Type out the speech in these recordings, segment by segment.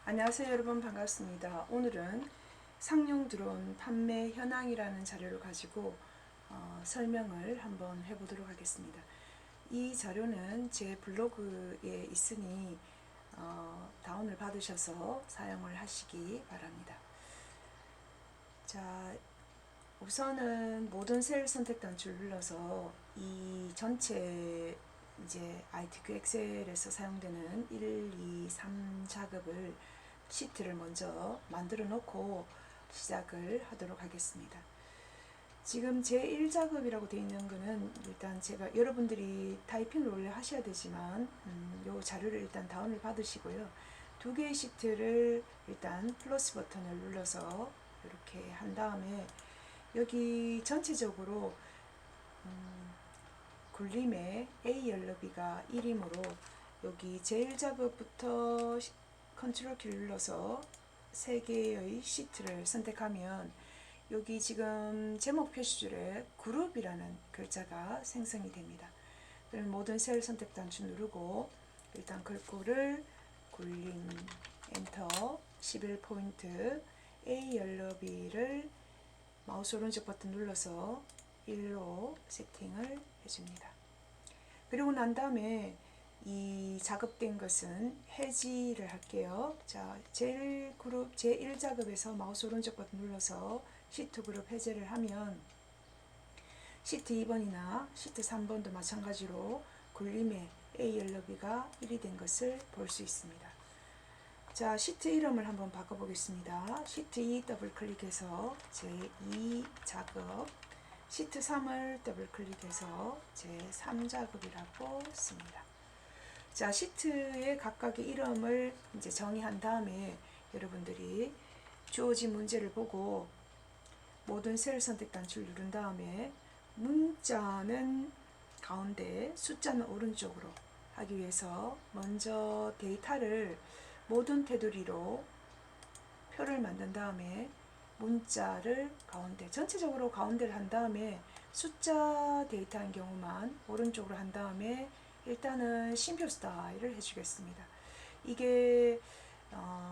안녕하세요 여러분, 반갑습니다. 오늘은 상용 드론 판매 현황이라는 자료를 가지고 설명을 한번 해보도록 하겠습니다. 이 자료는 제 블로그에 있으니 다운을 받으셔서 사용을 하시기 바랍니다. 자, 우선은 모든 셀 선택 단추를 눌러서 이 전체 이제 ITQ 엑셀에서 사용되는 1, 2, 3 작업을 시트를 먼저 만들어 놓고 시작을 하도록 하겠습니다. 지금 제1작업이라고 되어 있는 거는 일단 제가 여러분들이 타이핑을 원래 하셔야 되지만 요 자료를 일단 다운을 받으시고요. 두 개의 시트를 일단 플러스 버튼을 눌러서 이렇게 한 다음에 여기 전체적으로 굴림의 A 연료비가 1이므로 여기 제1작업부터 컨트롤 키를 눌러서 3개의 시트를 선택하면 여기 지금 제목 표시줄에 그룹이라는 글자가 생성이 됩니다. 그럼 모든 셀 선택 단추 누르고 일단 글꼴을 굴림 엔터 11포인트 A 연료비를 마우스 오른쪽 버튼 눌러서 1로 세팅을 해줍니다. 그리고 난 다음에 이 작업된 것은 해지를 할게요. 자, 제1그룹 제1작업에서 마우스 오른쪽 버튼 눌러서 시트 그룹 해제를 하면 시트 2번이나 시트 3번도 마찬가지로 굴림의 A 연료비가 1이 된 것을 볼 수 있습니다. 자, 시트 이름을 한번 바꿔보겠습니다. 시트 2 더블 클릭해서 제2 작업, 시트 3을 더블 클릭해서 제3 작업이라고 씁니다. 자, 시트의 각각의 이름을 이제 정의한 다음에 여러분들이 주어진 문제를 보고 모든 셀 선택 단추를 누른 다음에 문자는 가운데, 숫자는 오른쪽으로 하기 위해서 먼저 데이터를 모든 테두리로 표를 만든 다음에 문자를 가운데, 전체적으로 가운데를 한 다음에 숫자 데이터인 경우만 오른쪽으로 한 다음에 일단은 쉼표 스타일을 해주겠습니다. 이게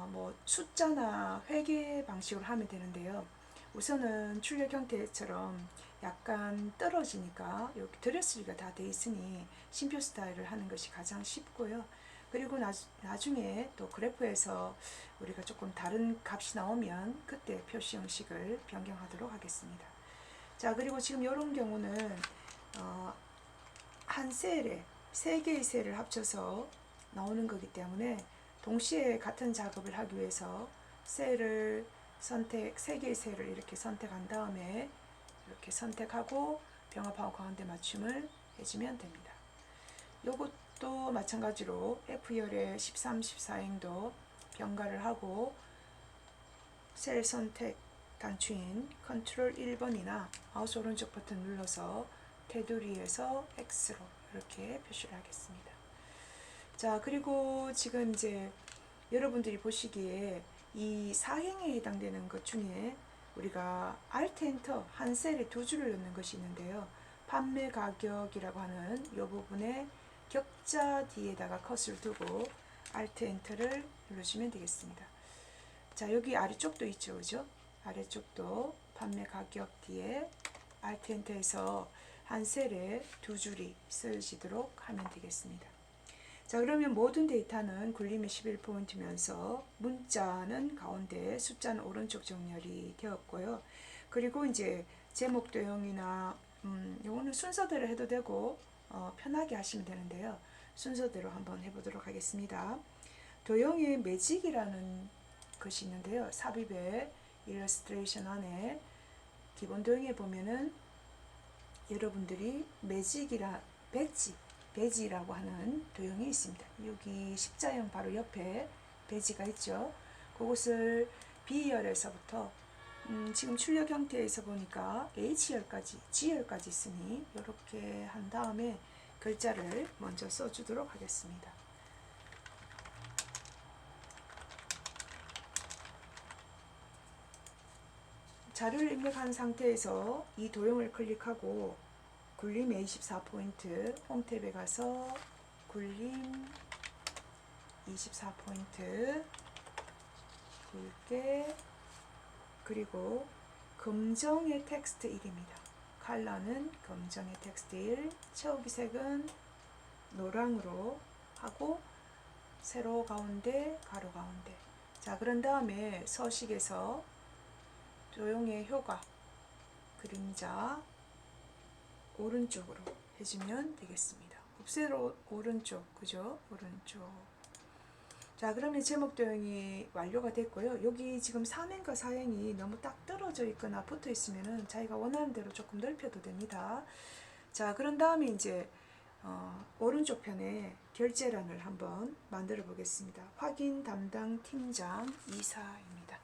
뭐 숫자나 회계 방식으로 하면 되는데요. 우선은 출력 형태처럼 약간 떨어지니까 여기 드레스리가 다 돼 있으니 쉼표 스타일을 하는 것이 가장 쉽고요. 그리고 나중에 또 그래프에서 우리가 조금 다른 값이 나오면 그때 표시 형식을 변경하도록 하겠습니다. 자, 그리고 지금 이런 경우는 한 셀에 3개의 셀을 합쳐서 나오는 거기 때문에 동시에 같은 작업을 하기 위해서 셀을 선택, 3개의 셀을 이렇게 선택한 다음에 이렇게 선택하고 병합하고 가운데 맞춤을 해주면 됩니다. 요것도 마찬가지로 F열의 13, 14행도 병가를 하고 셀 선택 단추인 컨트롤 1번이나 마우스 오른쪽 버튼 눌러서 테두리에서 X로 이렇게 표시를 하겠습니다. 자, 그리고 지금 이제 여러분들이 보시기에 이 사행에 해당되는 것 중에 우리가 Alt Enter 한 셀에 두 줄을 넣는 것이 있는데요. 판매 가격이라고 하는 이 부분에 격자 뒤에다가 컷을 두고 Alt Enter를 눌러주면 되겠습니다. 자, 여기 아래쪽도 있죠, 그죠? 아래쪽도 판매 가격 뒤에 Alt Enter에서 한 셀에 두 줄이 쓰여지도록 하면 되겠습니다. 자, 그러면 모든 데이터는 굴림의 11포인트면서 문자는 가운데, 숫자는 오른쪽 정렬이 되었고요. 그리고 이제 제목 도형이나 요거는 순서대로 해도 되고 편하게 하시면 되는데요. 순서대로 한번 해보도록 하겠습니다. 도형의 매직이라는 것이 있는데요. 삽입의 일러스트레이션 안에 기본 도형에 보면은 여러분들이 매직이라 배지라고 하는 도형이 있습니다. 여기 십자형 바로 옆에 배지가 있죠. 그것을 B열에서부터 지금 출력 형태에서 보니까 H열까지, G열까지 있으니 이렇게 한 다음에 글자를 먼저 써주도록 하겠습니다. 자료를 입력한 상태에서 이 도형을 클릭하고 굴림 A24포인트 홈탭에 가서 굴림 24포인트 붉게, 그리고 검정의 텍스트 1입니다. 컬러는 검정의 텍스트 1, 채우기 색은 노랑으로 하고 세로 가운데, 가로 가운데. 자, 그런 다음에 서식에서 조형의 효과, 그림자 오른쪽으로 해주면 되겠습니다. 곱세로 오른쪽, 그죠? 오른쪽. 자, 그러면 제목 도형이 완료가 됐고요. 여기 지금 3행과 4행이 너무 딱 떨어져 있거나 붙어 있으면은 자기가 원하는 대로 조금 넓혀도 됩니다. 자, 그런 다음에 이제 오른쪽 편에 결제란을 한번 만들어 보겠습니다. 확인 담당 팀장 이사입니다.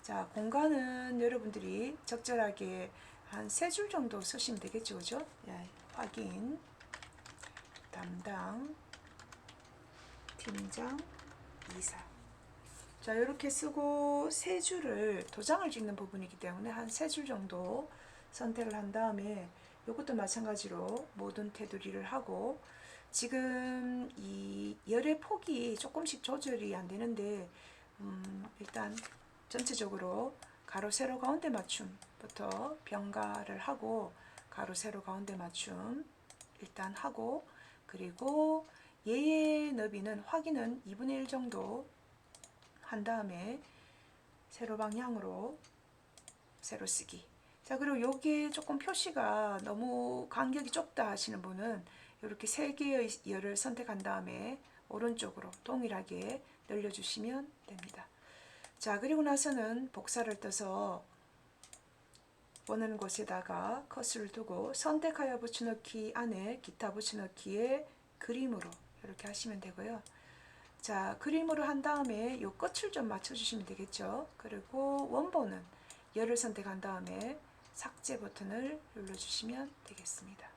자, 공간은 여러분들이 적절하게 한 3줄 정도 쓰시면 되겠죠, 그죠? 예, 확인 담당 팀장 이사. 자, 이렇게 쓰고 3줄을 도장을 찍는 부분이기 때문에 한 3줄 정도 선택을 한 다음에 이것도 마찬가지로 모든 테두리를 하고, 지금 이 열의 폭이 조금씩 조절이 안 되는데 일단 전체적으로 가로 세로 가운데 맞춤부터 병가를 하고, 가로 세로 가운데 맞춤 일단 하고, 그리고 얘의 너비는 확인은 2분의 1 정도 한 다음에 세로 방향으로 세로 쓰기. 자, 그리고 여기에 조금 표시가 너무 간격이 좁다 하시는 분은 이렇게 3개의 열을 선택한 다음에 오른쪽으로 동일하게 늘려주시면 됩니다. 자, 그리고 나서는 복사를 떠서 원하는 곳에다가 커서를 두고 선택하여 붙여넣기 안에 기타 붙여넣기에 그림으로 이렇게 하시면 되고요. 자, 그림으로 한 다음에 이 끝을 좀 맞춰주시면 되겠죠. 그리고 원본은 열을 선택한 다음에 삭제 버튼을 눌러주시면 되겠습니다.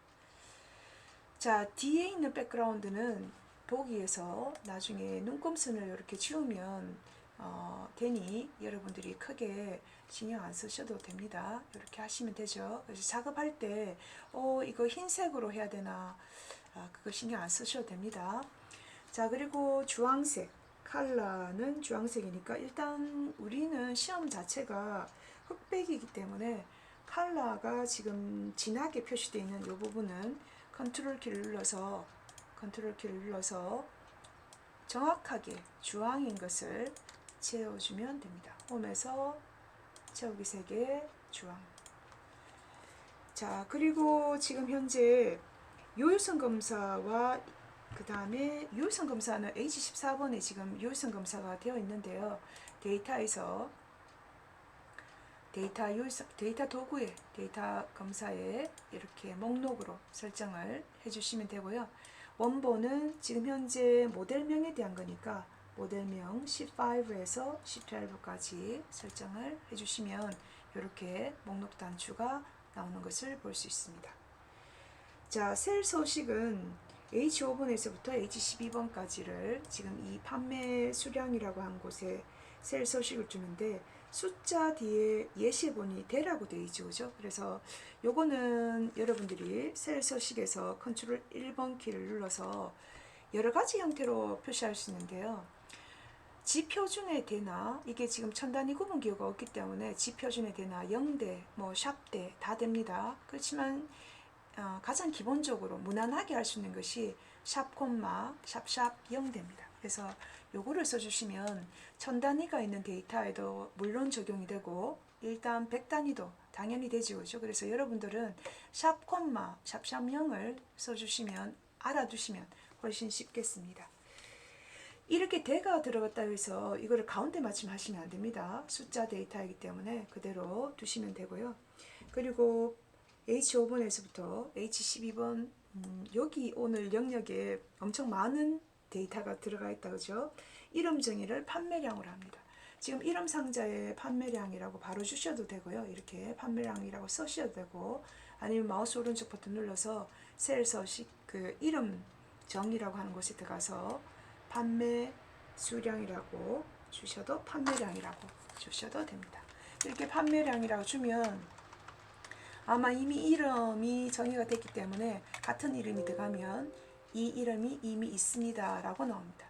자, 뒤에 있는 백그라운드는 보기에서 나중에 눈금선을 이렇게 지우면 되니 여러분들이 크게 신경 안 쓰셔도 됩니다. 이렇게 하시면 되죠. 그래서 작업할 때 이거 흰색으로 해야 되나, 그거 신경 안 쓰셔도 됩니다. 자, 그리고 주황색 컬러는 주황색이니까 일단 우리는 시험 자체가 흑백이기 때문에 컬러가 지금 진하게 표시되어 있는 이 부분은 컨트롤 키를 눌러서 정확하게 주황인 것을 채워주면 됩니다. 홈에서 채우기 색의 주황. 자, 그리고 지금 현재 요율성 검사와 그 다음에 요율성 검사는 H14번에 지금 요율성 검사가 되어 있는데요. 데이터에서 데이터 도구에 데이터 검사에 이렇게 목록으로 설정을 해주시면 되고요. 원본은 지금 현재 모델명에 대한 거니까 모델명 C5에서 C12까지 설정을 해주시면 이렇게 목록 단추가 나오는 것을 볼 수 있습니다. 자, 셀 서식은 H5번에서부터 H12번까지를 지금 이 판매 수량이라고 한 곳에 셀 서식을 주는데 숫자 뒤에 예시본이 대라고 되어 있죠, 그죠? 그래서 요거는 여러분들이 셀 서식에서 컨트롤 1번 키를 눌러서 여러 가지 형태로 표시할 수 있는데요. 지표준의 대나, 이게 지금 천 단위 구분 기호가 없기 때문에 지표준의 대나 0대, 뭐 샵대 다 됩니다. 그렇지만 가장 기본적으로 무난하게 할 수 있는 것이 샵 콤마 샵샵 0대입니다. 그래서 요거를 써주시면 천 단위가 있는 데이터에도 물론 적용이 되고 일단 100단위도 당연히 되죠, 그죠? 그래서 여러분들은 샵 콤마 샵샵 0을 써주시면 알아두시면 훨씬 쉽겠습니다. 이렇게 대가 들어갔다 해서 이거를 가운데 맞춤하시면 안 됩니다. 숫자 데이터이기 때문에 그대로 두시면 되고요. 그리고 H5번에서부터 H12번, 여기 오늘 영역에 엄청 많은 데이터가 들어가 있다, 그죠? 이름 정의를 판매량으로 합니다. 지금 이름 상자에 판매량이라고 바로 주셔도 되고요. 이렇게 판매량이라고 쓰셔도 되고, 아니면 마우스 오른쪽 버튼 눌러서 셀 서식 그 이름 정의라고 하는 곳에 들어가서 판매 수량이라고 주셔도 판매량이라고 주셔도 됩니다. 이렇게 판매량이라고 주면 아마 이미 이름이 정의가 됐기 때문에 같은 이름이 들어가면 이 이름이 이미 있습니다 라고 나옵니다.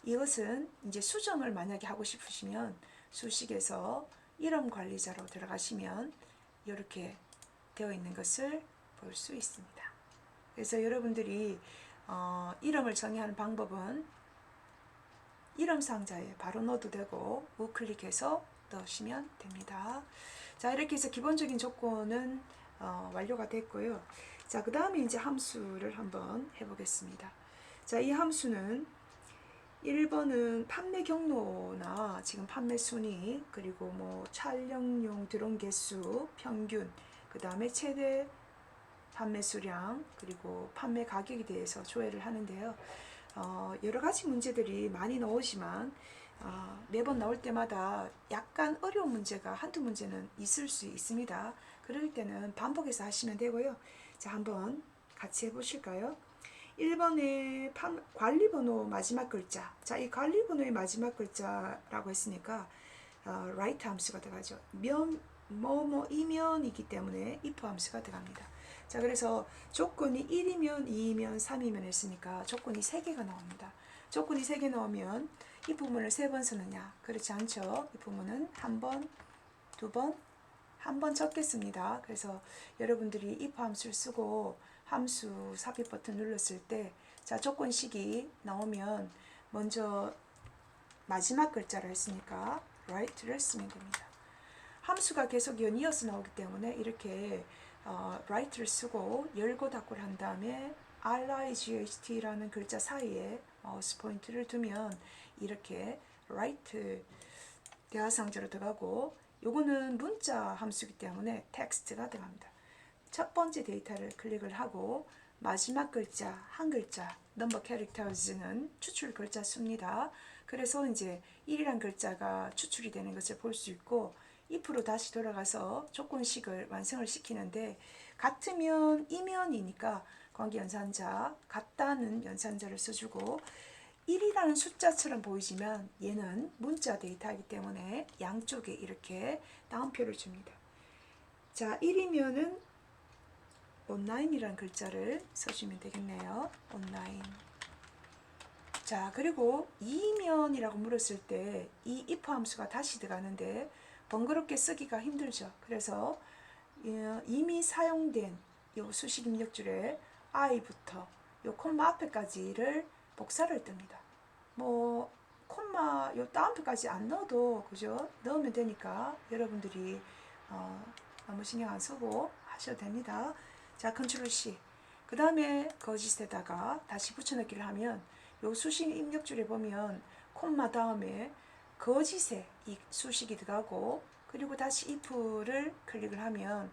이것은 이제 수정을 만약에 하고 싶으시면 수식에서 이름 관리자로 들어가시면 이렇게 되어 있는 것을 볼 수 있습니다. 그래서 여러분들이 이름을 정의하는 방법은 이름 상자에 바로 넣어도 되고 우클릭해서 넣으시면 됩니다. 자, 이렇게 해서 기본적인 조건은 완료가 됐고요. 자, 그 다음에 이제 함수를 한번 해보겠습니다. 자, 이 함수는 1번은 판매 경로나 지금 판매 순위, 그리고 뭐 촬영용 드론 개수, 평균, 그 다음에 최대 판매 수량, 그리고 판매 가격에 대해서 조회를 하는데요. 여러 가지 문제들이 많이 나오지만 매번 나올 때마다 약간 어려운 문제가 한두 문제는 있을 수 있습니다. 그럴 때는 반복해서 하시면 되고요. 자, 한번 같이 해보실까요? 1번에 관리번호 마지막 글자. 자, 이 관리번호의 마지막 글자라고 했으니까 write 함수가 들어가죠. 뭐뭐이면이기 때문에 if 함수가 들어갑니다. 자, 그래서 조건이 1이면 2이면 3이면 했으니까 조건이 3개가 나옵니다. 조건이 3개 나오면 이 부분을 3번 쓰느냐? 그렇지 않죠. 이 부분은 한 번, 두 번, 한 번 적겠습니다. 그래서 여러분들이 if 함수를 쓰고 함수 삽입 버튼 눌렀을 때, 자, 조건식이 나오면 먼저 마지막 글자를 했으니까 write를 쓰면 됩니다. 함수가 계속 연이어서 나오기 때문에 이렇게 write를 쓰고 열고 닫고를 한 다음에 RIGHT라는 글자 사이에 마우스 포인트를 두면 이렇게 write 대화상자로 들어가고, 요거는 문자 함수이기 때문에 텍스트가 들어갑니다. 첫 번째 데이터를 클릭을 하고 마지막 글자 한 글자 넘버 캐릭터즈는 추출 글자 수입니다. 그래서 이제 1이란 글자가 추출이 되는 것을 볼 수 있고, if로 다시 돌아가서 조건식을 완성을 시키는데, 같으면 이면이니까 관계연산자, 같다는 연산자를 써주고, 1이라는 숫자처럼 보이지만 얘는 문자 데이터이기 때문에 양쪽에 이렇게 따옴표를 줍니다. 자, 1이면은 온라인이라는 글자를 써주면 되겠네요. 온라인. 자, 그리고 2면이라고 물었을 때 이 if 함수가 다시 들어가는데 번거롭게 쓰기가 힘들죠. 그래서 이미 사용된 요 수식 입력줄에 i부터 요 콤마 앞에까지를 복사를 뜹니다. 뭐 콤마 요 따옴표까지 안 넣어도 그죠? 넣으면 되니까 여러분들이 너무 신경 안 쓰고 하셔도 됩니다. 자, 컨트롤 C. 그 다음에 거짓에다가 다시 붙여넣기를 하면 요 수식 입력줄에 보면 콤마 다음에 거짓에 이 수식이 들어가고, 그리고 다시 if를 클릭을 하면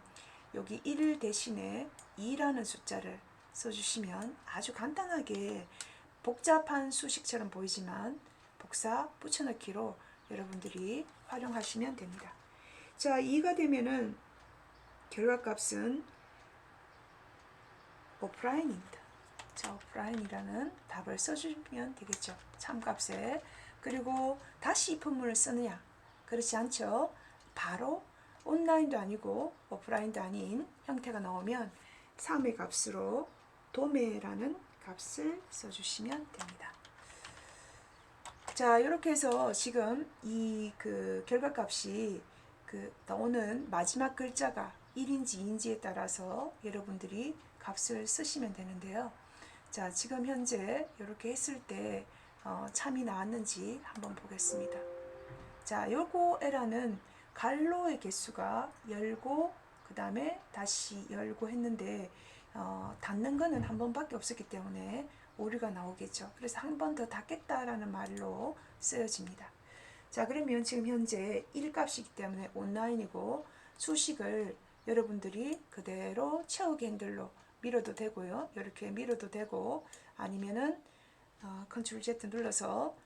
여기 1 대신에 2라는 숫자를 써주시면 아주 간단하게 복잡한 수식처럼 보이지만 복사 붙여넣기로 여러분들이 활용하시면 됩니다. 자, 2가 되면은 결과값은 오프라인입니다. 자, 오프라인이라는 답을 써주면 되겠죠. 참값에. 그리고 다시 if문을 쓰느냐? 그렇지 않죠. 바로 온라인도 아니고 오프라인도 아닌 형태가 나오면 3의 값으로 도매라는 값을 써주시면 됩니다. 자, 이렇게 해서 지금 이 결과값이 나오는 마지막 글자가 1인지 2인지에 따라서 여러분들이 값을 쓰시면 되는데요. 자, 지금 현재 이렇게 했을 때 참이 나왔는지 한번 보겠습니다. 자, 요거 에라는 갈로의 개수가 열고 그 다음에 다시 열고 했는데 닫는 거는 한 번밖에 없었기 때문에 오류가 나오겠죠. 그래서 한 번 더 닫겠다라는 말로 쓰여집니다. 자, 그러면 지금 현재 1값이기 때문에 온라인이고, 수식을 여러분들이 그대로 채우기 핸들로 밀어도 되고요. 이렇게 밀어도 되고, 아니면은 컨트롤 Z 눌러서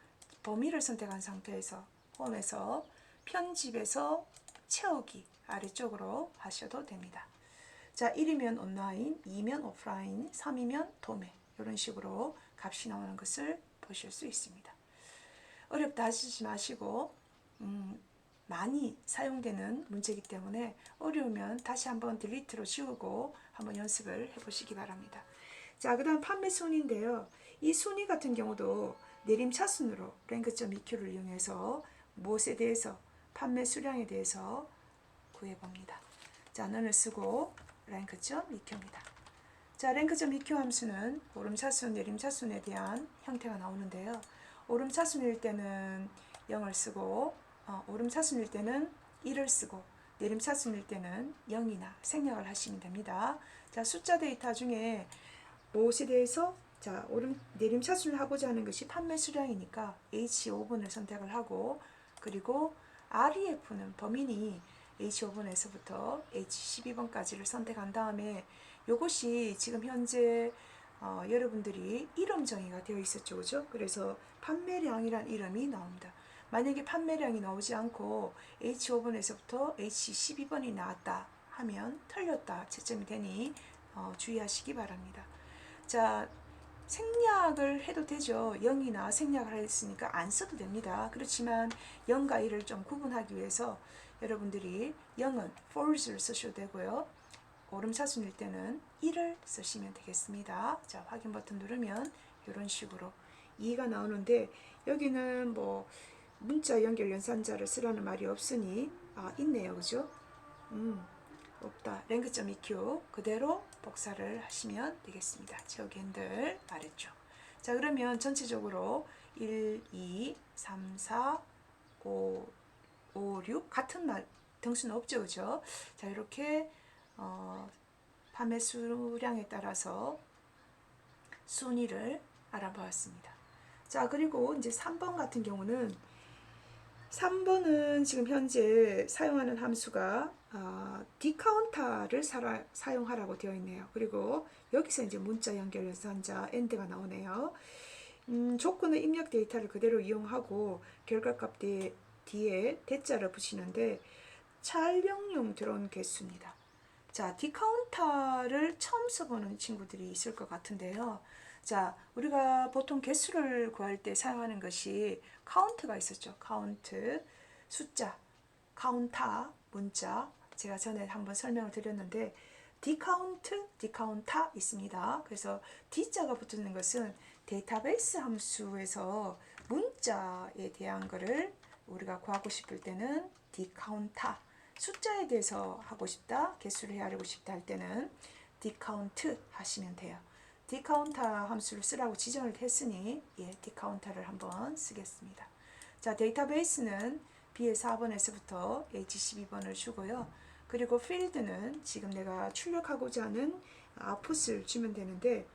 범위를 선택한 상태에서 홈에서 편집에서 채우기 아래쪽으로 하셔도 됩니다. 자, 1이면 온라인, 2면 오프라인, 3이면 도매, 이런 식으로 값이 나오는 것을 보실 수 있습니다. 어렵다 하시지 마시고 많이 사용되는 문제이기 때문에 어려우면 다시 한번 딜리트로 지우고 한번 연습을 해보시기 바랍니다. 자, 그 다음 판매 순위인데요. 이 순위 같은 경우도 내림차순으로 랭크.eq를 이용해서 무엇에 대해서 판매 수량에 대해서 구해봅니다. 자, n을 쓰고 랭크점 EQ입니다. 자, 랭크점 EQ 함수는 오름차순, 내림차순에 대한 형태가 나오는데요. 오름차순일 때는 0을 쓰고 오름차순일 때는 1을 쓰고 내림차순일 때는 0이나 생략을 하시면 됩니다. 자, 숫자 데이터 중에 무엇에 대해서 내림차순을 하고자 하는 것이 판매 수량이니까 H5번을 선택을 하고, 그리고 REF는 범인이 H5번에서부터 H12번까지를 선택한 다음에 이것이 지금 현재 여러분들이 이름 정의가 되어 있었죠, 그죠? 그래서 판매량이란 이름이 나옵니다. 만약에 판매량이 나오지 않고 H5번에서부터 H12번이 나왔다 하면 틀렸다 채점이 되니 주의하시기 바랍니다. 자, 생략을 해도 되죠. 0이나 생략을 했으니까 안 써도 됩니다. 그렇지만 0과 1을 좀 구분하기 위해서 여러분들이 0은 false를 쓰셔도 되고요. 오름차순일 때는 1을 쓰시면 되겠습니다. 자, 확인 버튼 누르면 이런 식으로 2가 나오는데, 여기는 뭐 문자 연결 연산자를 쓰라는 말이 없으니 있네요, 그죠? 없다. 랭크점 EQ 그대로 복사를 하시면 되겠습니다. 채우기 핸들 아래쪽. 자, 그러면 전체적으로 1, 2, 3, 4, 5, 6 같은 날 등수는 없죠, 그죠? 자, 이렇게 판매 수량에 따라서 순위를 알아보았습니다. 자, 그리고 이제 3번 같은 경우는 3번은 지금 현재 사용하는 함수가 디카운터를 사용하라고 되어 있네요. 그리고 여기서 이제 문자 연결 연산자 AND가 나오네요. 조건은 입력 데이터를 그대로 이용하고 결과값 뒤에 대자를 붙이는데 촬영용 들어온 개수입니다. 자, 디카운터를 처음 써보는 친구들이 있을 것 같은데요. 자, 우리가 보통 개수를 구할 때 사용하는 것이 카운트가 있었죠. 카운트, 숫자, 카운터, 문자. 제가 전에 한번 설명을 드렸는데 디카운트, 디카운터 있습니다. 그래서 D자가 붙는 것은 데이터베이스 함수에서 문자에 대한 거를 우리가 구하고 싶을 때는 디카운터, 숫자에 대해서 하고 싶다, 개수를 헤아리고 싶다 할 때는 디카운트 하시면 돼요. 디카운터 함수를 쓰라고 지정을 했으니 디카운터를 한번 쓰겠습니다. 자, 데이터베이스는 B의 4번에서부터 H12번을 주고요. 그리고 필드는 지금 내가 출력하고자 하는 아웃풋을 주면 되는데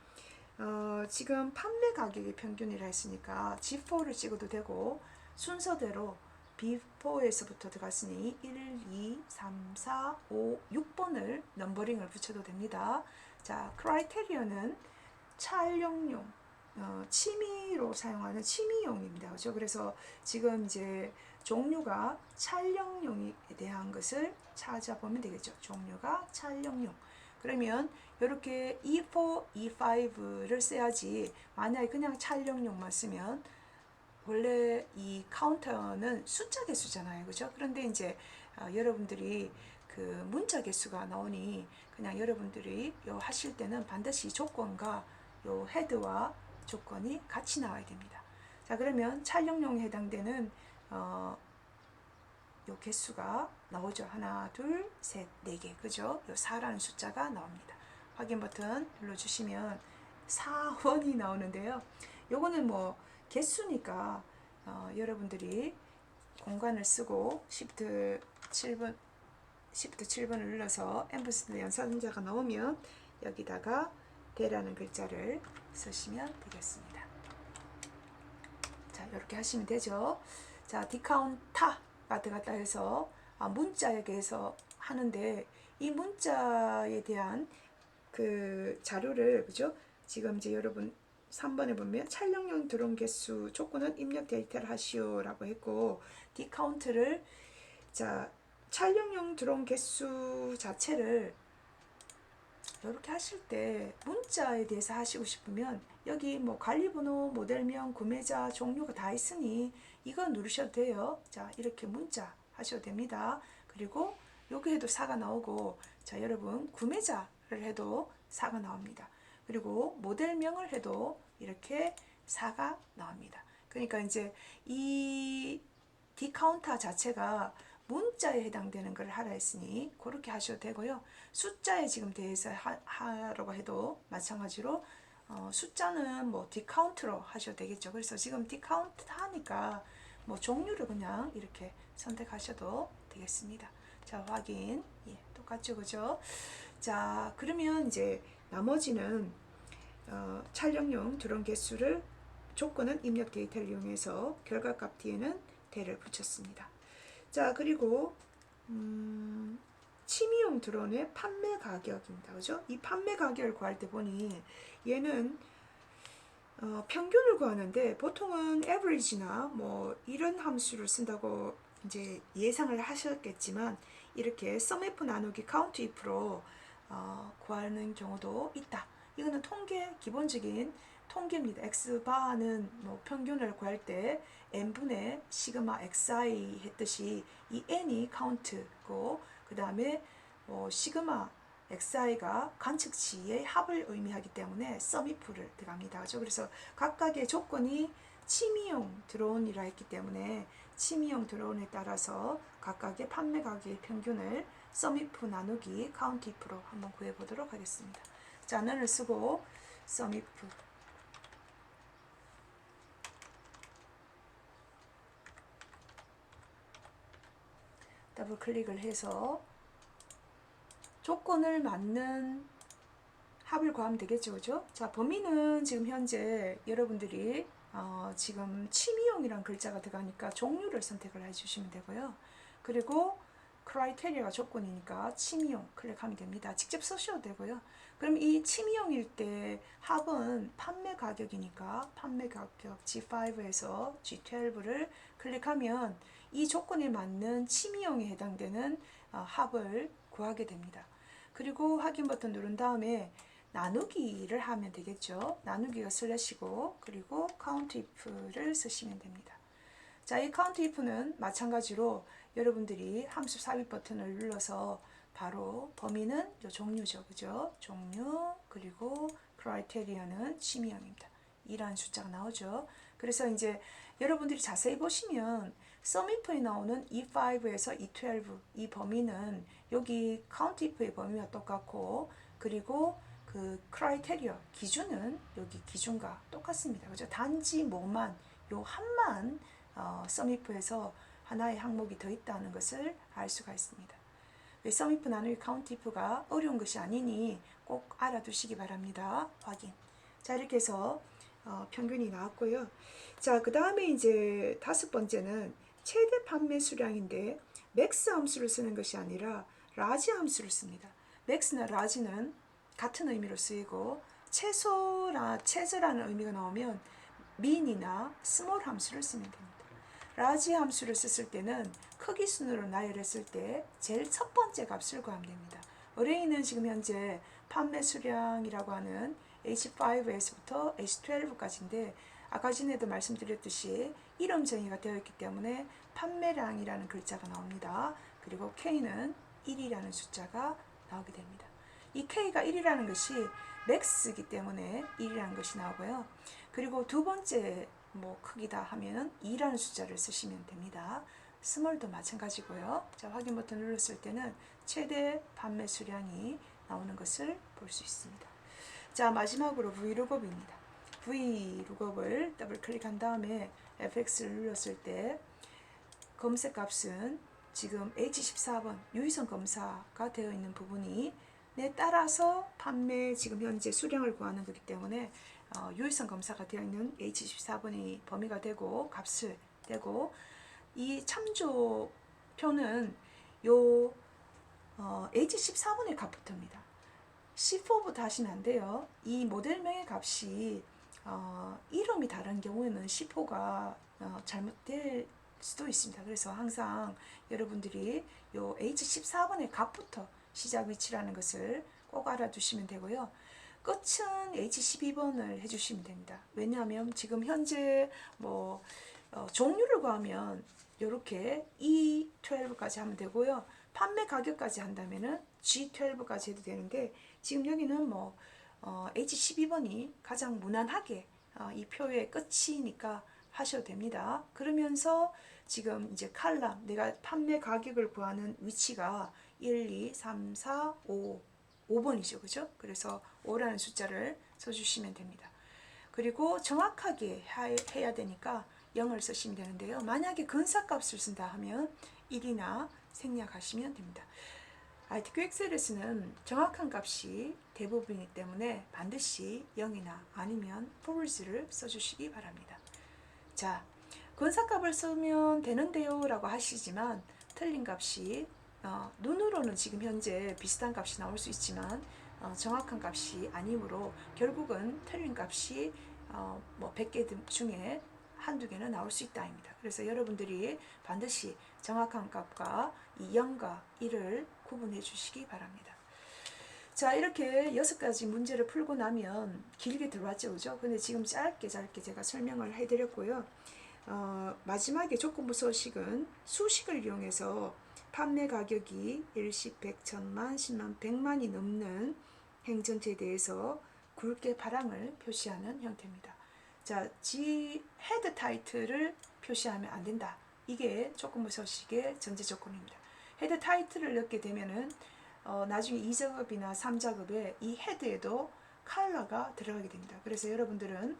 지금 판매 가격의 평균이라 했으니까 G4를 찍어도 되고 순서대로 B4에서부터 들어갔으니 1, 2, 3, 4, 5, 6번을 넘버링을 붙여도 됩니다. 자, 크라이테리어는 촬영용, 취미로 사용하는 취미용입니다. 그렇죠? 그래서 지금 이제 종류가 촬영용에 대한 것을 찾아보면 되겠죠. 종류가 촬영용. 그러면 이렇게 E4, E5를 써야지, 만약에 그냥 촬영용만 쓰면 원래 이 카운터는 숫자 개수잖아요, 그죠? 그런데 이제 여러분들이 그 문자 개수가 나오니 그냥 여러분들이 요 하실 때는 반드시 조건과 요 헤드와 조건이 같이 나와야 됩니다. 자, 그러면 촬영용에 해당되는 요 개수가 나오죠. 하나, 둘, 셋, 네 개, 그죠? 요 4라는 숫자가 나옵니다. 확인 버튼 눌러주시면 4원이 나오는데요. 요거는 뭐 개수니까 여러분들이 공간을 쓰고 Shift 7번을 눌러서 앰퍼센드 연산자가 나오면 여기다가 대라는 글자를 쓰시면 되겠습니다. 자, 이렇게 하시면 되죠. 자, 디카운터가 들어갔다 해서 문자에 대해서 하는데 이 문자에 대한 그 자료를, 그죠? 지금 이제 여러분 3번에 보면 촬영용 들어온 개수 조건은 입력 데이터를 하시오라고 했고, 디카운트를 자, 촬영용 들어온 개수 자체를 이렇게 하실 때 문자에 대해서 하시고 싶으면 여기 뭐 관리번호, 모델명, 구매자, 종류가 다 있으니 이거 누르셔도 돼요. 자, 이렇게 문자 하셔도 됩니다. 그리고 여기 해도 4가 나오고, 자, 여러분 구매자를 해도 4가 나옵니다. 그리고 모델명을 해도 이렇게 4가 나옵니다. 그러니까 이제 이 디카운터 자체가 문자에 해당되는 걸 하라 했으니 그렇게 하셔도 되고요. 숫자에 지금 대해서 하라고 해도 마찬가지로 숫자는 뭐 디카운트로 하셔도 되겠죠. 그래서 지금 디카운트 하니까 뭐 종류를 그냥 이렇게 선택하셔도 되겠습니다. 자, 확인. 예, 똑같죠, 그죠? 자, 그러면 이제 나머지는 촬영용 드론 개수를 조건은 입력 데이터를 이용해서 결과값 뒤에는 대를 붙였습니다. 자, 그리고 취미용 드론의 판매 가격입니다. 그죠? 이 판매 가격을 구할 때 보니 얘는 평균을 구하는데 보통은 average나 뭐 이런 함수를 쓴다고 이제 예상을 하셨겠지만 이렇게 sumif 나누기 countif로 구하는 경우도 있다. 이거는 통계 기본적인 통계입니다. x바는 뭐 평균을 구할 때 n분의 시그마 xi 했듯이 이 n이 카운트고 그 다음에 시그마 xi가 관측치의 합을 의미하기 때문에 sumif를 들어갑니다. 그래서 각각의 조건이 취미용 드론이라 했기 때문에 취미용 드론에 따라서 각각의 판매 가격의 평균을 sumif 나누기 countif로 한번 구해보도록 하겠습니다. 자, n을 쓰고 sumif 더블 클릭을 해서 조건을 맞는 합을 구하면 되겠죠, 그죠? 자, 범위는 지금 현재 여러분들이 지금 취미용이란 글자가 들어가니까 종류를 선택을 해주시면 되고요. 그리고 크라이테리아가 조건이니까 취미용 클릭하면 됩니다. 직접 쓰셔도 되고요. 그럼 이 취미용일 때 합은 판매 가격이니까 판매 가격 G5에서 G12를 클릭하면 이 조건에 맞는 취미용에 해당되는 합을 구하게 됩니다. 그리고 확인 버튼 누른 다음에 나누기를 하면 되겠죠. 나누기가 슬래시고 그리고 countif를 쓰시면 됩니다. 자, 이 countif는 마찬가지로 여러분들이 함수 삽입 버튼을 눌러서 바로 범위는 요 종류죠. 그죠? 종류 그리고 criteria는 취미형입니다. 이라는 숫자가 나오죠. 그래서 이제 여러분들이 자세히 보시면 sumif에 나오는 E5에서 E12 이 범위는 여기 countif의 범위와 똑같고 그리고 그 크라이테리어 기준은 여기 기준과 똑같습니다. 그죠? 단지 뭐만 요 한만 sumif에서 하나의 항목이 더 있다는 것을 알 수가 있습니다. sumif 나누기 countif가 어려운 것이 아니니 꼭 알아두시기 바랍니다. 확인. 자, 이렇게 해서 평균이 나왔고요. 자, 그 다음에 이제 다섯 번째는 최대 판매 수량인데 맥스 함수를 쓰는 것이 아니라 라지 함수를 씁니다. 맥스나 라지는 같은 의미로 쓰이고 최저라는 의미가 나오면 min이나 small 함수를 쓰면 됩니다. 라지 함수를 썼을 때는 크기 순으로 나열했을 때 제일 첫 번째 값을 구하면 됩니다. 어레이는 지금 현재 판매 수량이라고 하는 H5에서부터 H12까지인데 아까 전에도 말씀드렸듯이 이름 정의가 되어 있기 때문에 판매량이라는 글자가 나옵니다. 그리고 K는 1이라는 숫자가 나오게 됩니다. 이 K가 1이라는 것이 맥스이기 때문에 1이라는 것이 나오고요. 그리고 두 번째 뭐 크기다 하면 2라는 숫자를 쓰시면 됩니다. 스몰도 마찬가지고요. 자, 확인 버튼 눌렀을 때는 최대 판매 수량이 나오는 것을 볼 수 있습니다. 자, 마지막으로 vlookup입니다. vlookup을 더블 클릭한 다음에 fx를 눌렀을 때 검색 값은 지금 H14번 유의선 검사가 되어 있는 부분이 에 따라서 판매 지금 현재 수량을 구하는 거기 때문에 유의선 검사가 되어 있는 H14번이 범위가 되고 값을 되고 이 참조표는 요 H14번의 값부터입니다. C4부터 하시면 안 돼요. 이 모델명의 값이 이름이 다른 경우에는 C4가 잘못될 수도 있습니다. 그래서 항상 여러분들이 요 H14번의 값부터 시작 위치라는 것을 꼭 알아두시면 되고요. 끝은 H12번을 해주시면 됩니다. 왜냐하면 지금 현재 뭐 종류를 구하면 이렇게 E12까지 하면 되고요. 판매 가격까지 한다면은 G12까지 해도 되는데 지금 여기는 뭐 H12번이 가장 무난하게 이 표의 끝이니까 하셔도 됩니다. 그러면서 지금 이제 칼럼, 내가 판매 가격을 구하는 위치가 1, 2, 3, 4, 5, 5번이죠. 그죠? 그래서 5라는 숫자를 써주시면 됩니다. 그리고 정확하게 해야 되니까 0을 쓰시면 되는데요. 만약에 근사값을 쓴다 하면 1이나 생략하시면 됩니다. ITQ 엑셀에서는 정확한 값이 대부분이기 때문에 반드시 0이나 아니면 false를 써주시기 바랍니다. 자, 근사값을 쓰면 되는데요 라고 하시지만 틀린 값이 눈으로는 지금 현재 비슷한 값이 나올 수 있지만 정확한 값이 아니므로 결국은 틀린 값이 뭐 100개 중에 한두 개는 나올 수 있다입니다. 그래서 여러분들이 반드시 정확한 값과 이 0과 1을 구분해 주시기 바랍니다. 자, 이렇게 6가지 문제를 풀고 나면 길게 들어왔죠, 그죠? 근데 지금 짧게 제가 설명을 해드렸고요. 마지막에 조건부 서식은 수식을 이용해서 판매 가격이 일십, 백, 천만, 십만, 백만이 넘는 행전체에 대해서 굵게 파랑을 표시하는 형태입니다. 자, 지 헤드 타이틀을 표시하면 안 된다. 이게 조건부 서식의 전제 조건입니다. 헤드 타이틀을 넣게 되면은 나중에 2작업이나 3작업에 이 헤드에도 컬러가 들어가게 됩니다. 그래서 여러분들은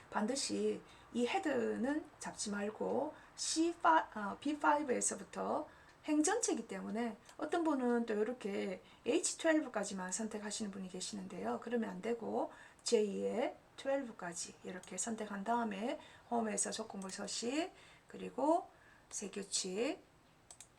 반드시 이 헤드는 잡지 말고 B5에서부터 행전체이기 때문에 어떤 분은 또 이렇게 H12까지만 선택하시는 분이 계시는데요. 그러면 안 되고 J의 12까지 이렇게 선택한 다음에 홈에서 조건부 서식, 그리고 세규칙,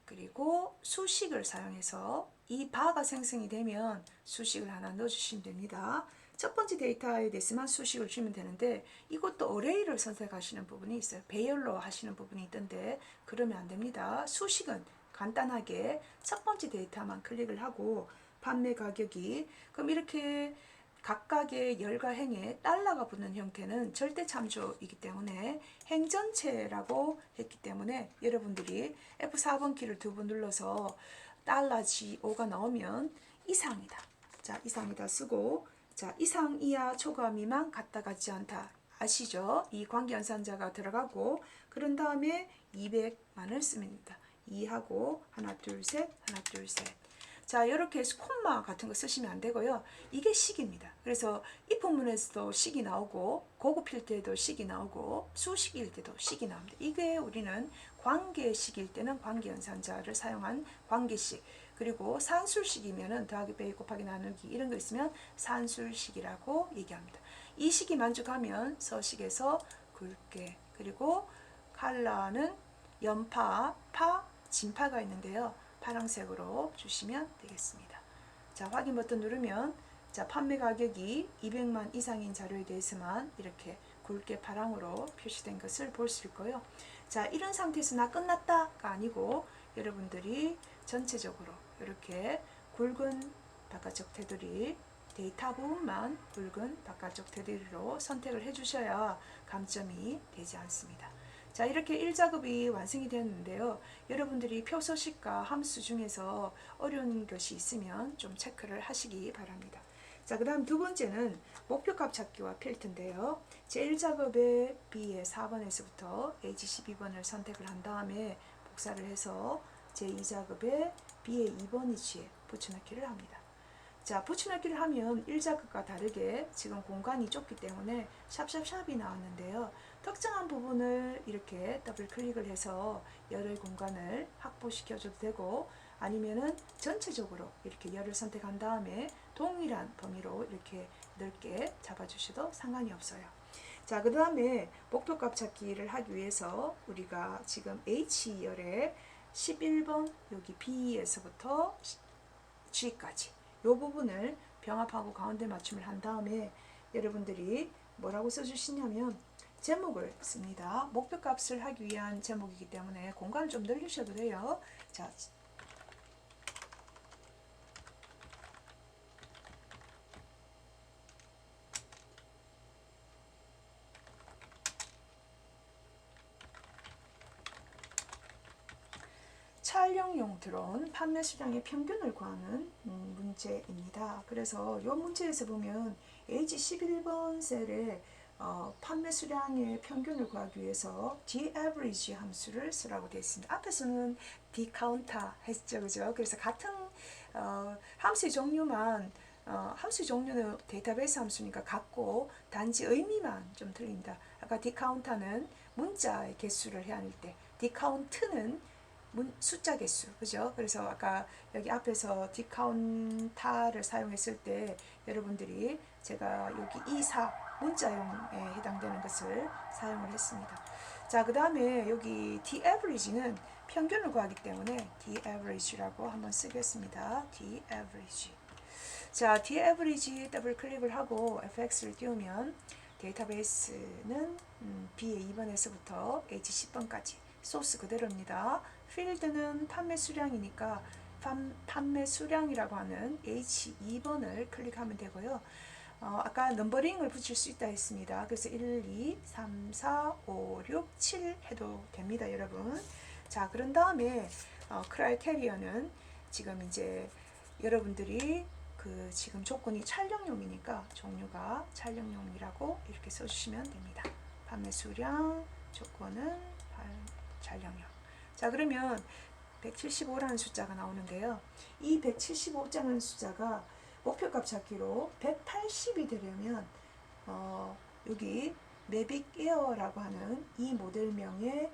그리고 수식을 사용해서 이 바가 생성이 되면 수식을 하나 넣어주시면 됩니다. 첫 번째 데이터에 대해서만 수식을 주면 되는데 이것도 어레이를 선택하시는 부분이 있어요. 배열로 하시는 부분이 있던데 그러면 안 됩니다. 수식은 간단하게 첫 번째 데이터만 클릭을 하고 판매 가격이 그럼 이렇게 각각의 열과 행에 달러가 붙는 형태는 절대 참조이기 때문에 행전체라고 했기 때문에 여러분들이 F4번 키를 2번 눌러서 달러 G5가 나오면 이상이다. 자, 이상이다 쓰고 자, 이상, 이하, 초과, 미만, 같다, 같지 않다. 아시죠? 이 관계연산자가 들어가고 그런 다음에 200만을 쓰면 됩니다. 2하고 하나, 둘, 셋, 하나, 둘, 셋. 자, 이렇게 콤마 같은 거 쓰시면 안 되고요. 이게 식입니다. 그래서 입문문에서도 식이 나오고 고급일 때도 식이 나오고 수식일 때도 식이 나옵니다. 이게 우리는 관계식일 때는 관계연산자를 사용한 관계식, 그리고 산술식이면은 더하기 빼기 곱하기 나누기 이런 거 있으면 산술식이라고 얘기합니다. 이 식이 만족하면 서식에서 굵게, 그리고 컬러는 연파, 파, 진파가 있는데요. 파란색으로 주시면 되겠습니다. 자, 확인 버튼 누르면 자, 판매 가격이 200만 이상인 자료에 대해서만 이렇게 굵게 파랑으로 표시된 것을 볼 수 있고요. 자, 이런 상태에서 나 끝났다가 아니고 여러분들이 전체적으로 이렇게 굵은 바깥쪽 테두리, 데이터 부분만 굵은 바깥쪽 테두리로 선택을 해주셔야 감점이 되지 않습니다. 자, 이렇게 1작업이 완성이 되었는데요. 여러분들이 표서식과 함수 중에서 어려운 것이 있으면 좀 체크를 하시기 바랍니다. 자, 그 다음 두 번째는 목표값 찾기와 필터인데요. 제1작업의 B의 4번에서부터 H12번을 선택을 한 다음에 복사를 해서 제2작업의 B의 2번 위치에 붙여넣기를 합니다. 자, 붙여넣기를 하면 1작업과 다르게 지금 공간이 좁기 때문에 샵샵샵이 나왔는데요. 특정한 부분을 이렇게 더블 클릭을 해서 열의 공간을 확보시켜줘도 되고 아니면은 전체적으로 이렇게 열을 선택한 다음에 동일한 범위로 이렇게 넓게 잡아주셔도 상관이 없어요. 자, 그 다음에 목표값 찾기를 하기 위해서 우리가 지금 H열의 11번 여기 B에서부터 G까지 이 부분을 병합하고 가운데 맞춤을 한 다음에 여러분들이 뭐라고 써주시냐면 제목을 씁니다. 목표값을 하기 위한 제목이기 때문에 공간을 좀 늘리셔도 돼요. 자, 촬영용 드론 판매 수량의 평균을 구하는 문제입니다. 그래서 이 문제에서 보면 H11번 셀에 판매 수량의 평균을 구하기 위해서 d-average 함수를 쓰라고 되어 있습니다. 앞에서는 dcounter 했죠, 그죠? 그래서 같은 함수의 종류만 함수의 종류는 데이터베이스 함수니까 같고 단지 의미만 좀 틀립니다. 아까 dcounter는 문자의 개수를 해야 할 때, dcount는 숫자 개수, 그죠? 그래서 아까 여기 앞에서 dcounter를 사용했을 때 여러분들이 제가 여기 24 문자용에 해당되는 것을 사용을 했습니다. 자, 그 다음에 여기 d-average는 평균을 구하기 때문에 d-average라고 한번 쓰겠습니다. d-average. 자, d-average 더블 클릭을 하고 fx를 띄우면 데이터베이스는 B의 2번에서부터 H 10번까지 소스 그대로입니다. 필드는 판매 수량이니까 판매 수량이라고 하는 H2번을 클릭하면 되고요. 아까 넘버링을 붙일 수 있다 했습니다. 그래서 1, 2, 3, 4, 5, 6, 7 해도 됩니다, 여러분. 자, 그런 다음에 크라이테리어는 지금 이제 여러분들이 그 지금 조건이 촬영용이니까 종류가 촬영용이라고 이렇게 써주시면 됩니다. 판매 수량 조건은 촬영용. 자, 그러면 175라는 숫자가 나오는데요. 이 175라는 숫자가 목표값 찾기로 180이 되려면 여기 매빅 에어라고 하는 이 모델명의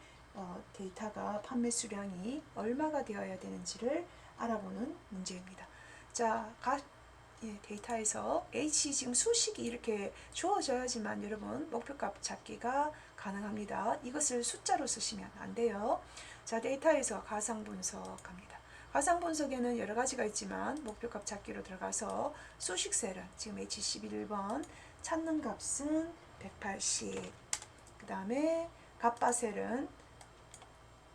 데이터가 판매 수량이 얼마가 되어야 되는지를 알아보는 문제입니다. 자, 데이터에서 H 지금 수식이 이렇게 주어져야지만 여러분 목표값 찾기가 가능합니다. 이것을 숫자로 쓰시면 안 돼요. 자, 데이터에서 가상 분석합니다. 가상 분석에는 여러 가지가 있지만 목표값 찾기로 들어가서 수식 셀은 지금 H11번 찾는 값은 180. 그 다음에 갑바 셀은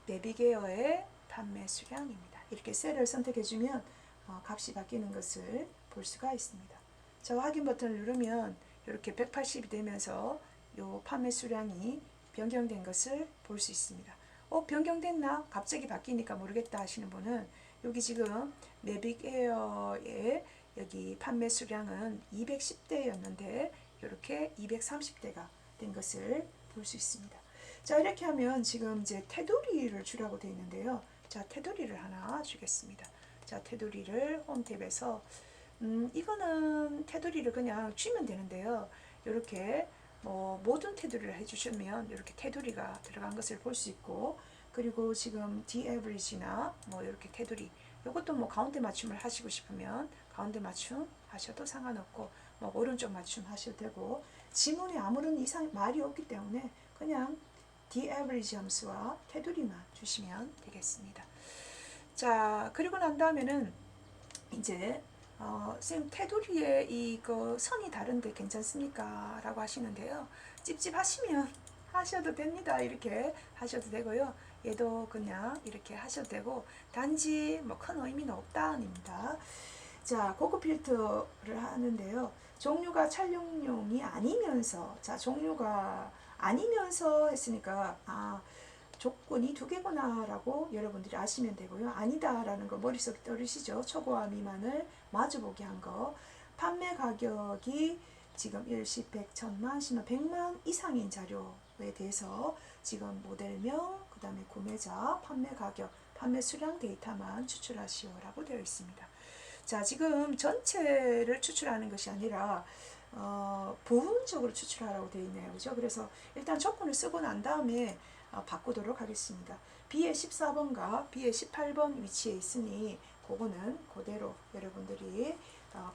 내비게어의 판매 수량입니다. 이렇게 셀을 선택해주면 값이 바뀌는 것을 볼 수가 있습니다. 자, 확인 버튼을 누르면 이렇게 180이 되면서 요 판매 수량이 변경된 것을 볼 수 있습니다. 변경됐나? 갑자기 바뀌니까 모르겠다 하시는 분은 여기 지금 매빅 에어의 여기 판매 수량은 210대였는데 이렇게 230대가 된 것을 볼 수 있습니다. 자, 이렇게 하면 지금 이제 테두리를 주라고 되어 있는데요. 자, 테두리를 하나 주겠습니다. 자, 테두리를 홈 탭에서 이거는 테두리를 그냥 주면 되는데요. 이렇게 모든 테두리를 해주시면 이렇게 테두리가 들어간 것을 볼 수 있고, 그리고 지금 d-average나 이렇게 테두리, 이것도 가운데 맞춤을 하시고 싶으면 가운데 맞춤 하셔도 상관없고, 오른쪽 맞춤 하셔도 되고, 지문에 아무런 이상 말이 없기 때문에 그냥 d-average 함수와 테두리만 주시면 되겠습니다. 자, 그리고 난 다음에는 이제 선생님 테두리에 이거 선이 다른데 괜찮습니까? 라고 하시는데요. 찝찝하시면 하셔도 됩니다. 이렇게 하셔도 되고요. 얘도 그냥 이렇게 하셔도 되고, 단지 큰 의미는 없다입니다. 자, 고급 필터를 하는데요. 종류가 촬영용이 아니면서, 자, 종류가 아니면서 했으니까 조건이 두 개구나 라고 여러분들이 아시면 되고요. 아니다 라는 거 머릿속에 떠오르시죠? 초고와 미만을 마주보게 한 거. 판매 가격이 지금 1, 10, 100, 1000만, 10만, 100만 이상인 자료에 대해서 지금 모델명, 그 다음에 구매자, 판매 가격, 판매 수량 데이터만 추출하시오 라고 되어 있습니다. 자, 지금 전체를 추출하는 것이 아니라 부분적으로 추출하라고 되어 있네요. 그죠? 그래서 일단 조건을 쓰고 난 다음에 바꾸도록 하겠습니다. B의 14번과 B의 18번 위치에 있으니 그거는 그대로 여러분들이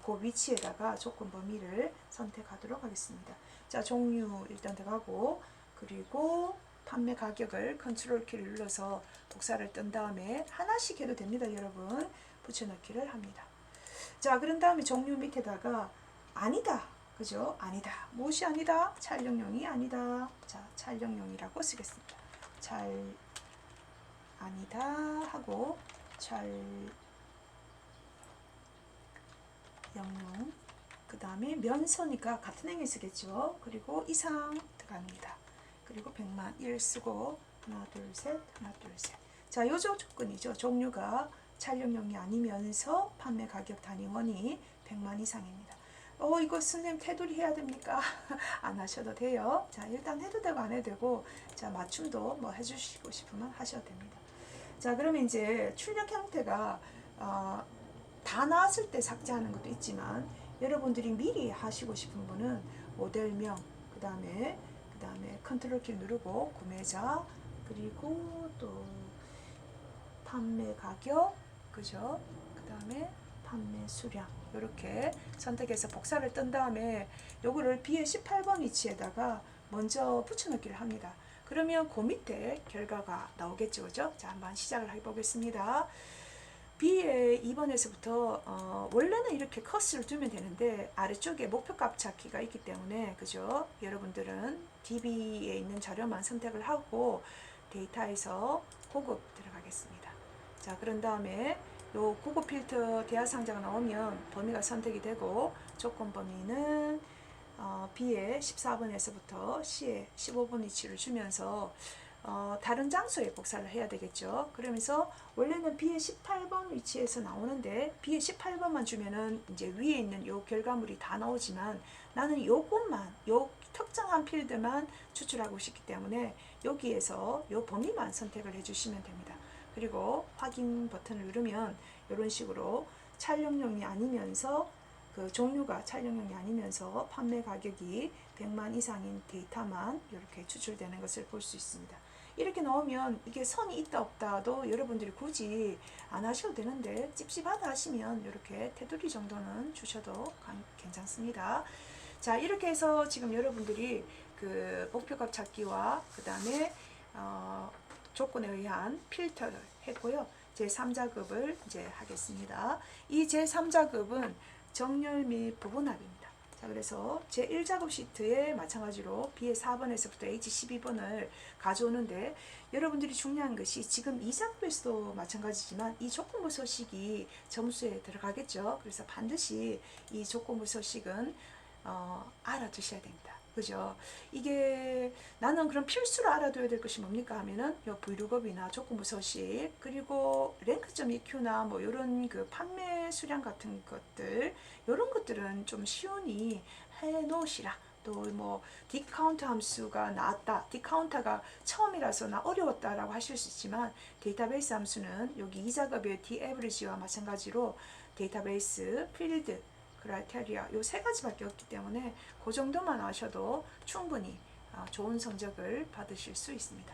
그 위치에다가 조건 범위를 선택하도록 하겠습니다. 자, 종류 일단 들어가고, 그리고 판매 가격을 컨트롤 키를 눌러서 복사를 뜬 다음에 하나씩 해도 됩니다. 여러분 붙여넣기를 합니다. 자, 그런 다음에 종류 밑에다가 아니다, 그죠? 아니다. 무엇이 아니다? 촬영용이 아니다. 자, 촬영용이라고 쓰겠습니다. 아니다 하고 촬영용, 그 다음에 면서니까 같은 행위 쓰겠죠. 그리고 이상 들어갑니다. 그리고 100만 1 쓰고 하나 둘 셋 하나 둘 셋. 자, 요조 조건이죠. 종류가 촬영용이 아니면서 판매 가격 단위원이 100만 이상입니다. 이거 선생님 테두리 해야 됩니까? 안 하셔도 돼요. 자, 일단 해도 되고 안 해도 되고, 자, 맞춤도 뭐 해주시고 싶으면 하셔도 됩니다. 자, 그러면 이제 출력 형태가 다 나왔을 때 삭제하는 것도 있지만, 여러분들이 미리 하시고 싶은 분은 모델명, 그 다음에 컨트롤 키 누르고 구매자, 그리고 또 판매 가격, 그죠? 그 다음에 판매 수량, 이렇게 선택해서 복사를 뜬 다음에 요거를 B의 18번 위치에다가 먼저 붙여넣기를 합니다. 그러면 그 밑에 결과가 나오겠죠, 그죠? 자, 한번 시작을 해보겠습니다. B의 2번에서부터 원래는 이렇게 커스를 두면 되는데 아래쪽에 목표값 찾기가 있기 때문에, 그죠? 여러분들은 DB에 있는 자료만 선택을 하고 데이터에서 고급 들어가겠습니다. 자, 그런 다음에 요 고급 필터 대화 상자가 나오면 범위가 선택이 되고, 조건 범위는 B의 14번에서부터 C의 15번 위치를 주면서 다른 장소에 복사를 해야 되겠죠. 그러면서 원래는 B의 18번 위치에서 나오는데 B의 18번만 주면은 이제 위에 있는 요 결과물이 다 나오지만, 나는 요것만, 요 특정한 필드만 추출하고 싶기 때문에 여기에서 요 범위만 선택을 해주시면 됩니다. 그리고 확인 버튼을 누르면 이런 식으로 촬영용이 아니면서 그 종류가 촬영용이 아니면서 판매 가격이 100만 이상인 데이터만 이렇게 추출되는 것을 볼 수 있습니다. 이렇게 나오면 이게 선이 있다 없다도 여러분들이 굳이 안 하셔도 되는데, 찝찝하다 하시면 이렇게 테두리 정도는 주셔도 괜찮습니다. 자, 이렇게 해서 지금 여러분들이 그 목표값 찾기와 그 다음에 조건에 의한 필터를 했고요. 제3작업을 이제 하겠습니다. 이 제3작업은 정렬 및 부분합입니다. 자, 그래서 제1작업 시트에 마찬가지로 B의 4번에서부터 H12번을 가져오는데, 여러분들이 중요한 것이 지금 이 작업에서도 마찬가지지만 이 조건부 서식이 점수에 들어가겠죠. 그래서 반드시 이 조건부 서식은 알아두셔야 됩니다. 그죠? 이게 나는 그럼 필수로 알아둬야 될 것이 뭡니까 하면은 요 브이룩업이나 조건부 서식, 그리고 랭크.eq나 뭐 요런 그 판매 수량 같은 것들, 요런 것들은 좀 쉬우니 해 놓으시라. 또 뭐 디카운트 함수가 나왔다, 디카운터가 처음이라서 나 어려웠다라고 하실 수 있지만, 데이터베이스 함수는 여기 이 작업의 dAverage와 마찬가지로 데이터베이스, 필드, 크라이테리아 요 세 가지밖에 없기 때문에 그 정도만 아셔도 충분히 좋은 성적을 받으실 수 있습니다.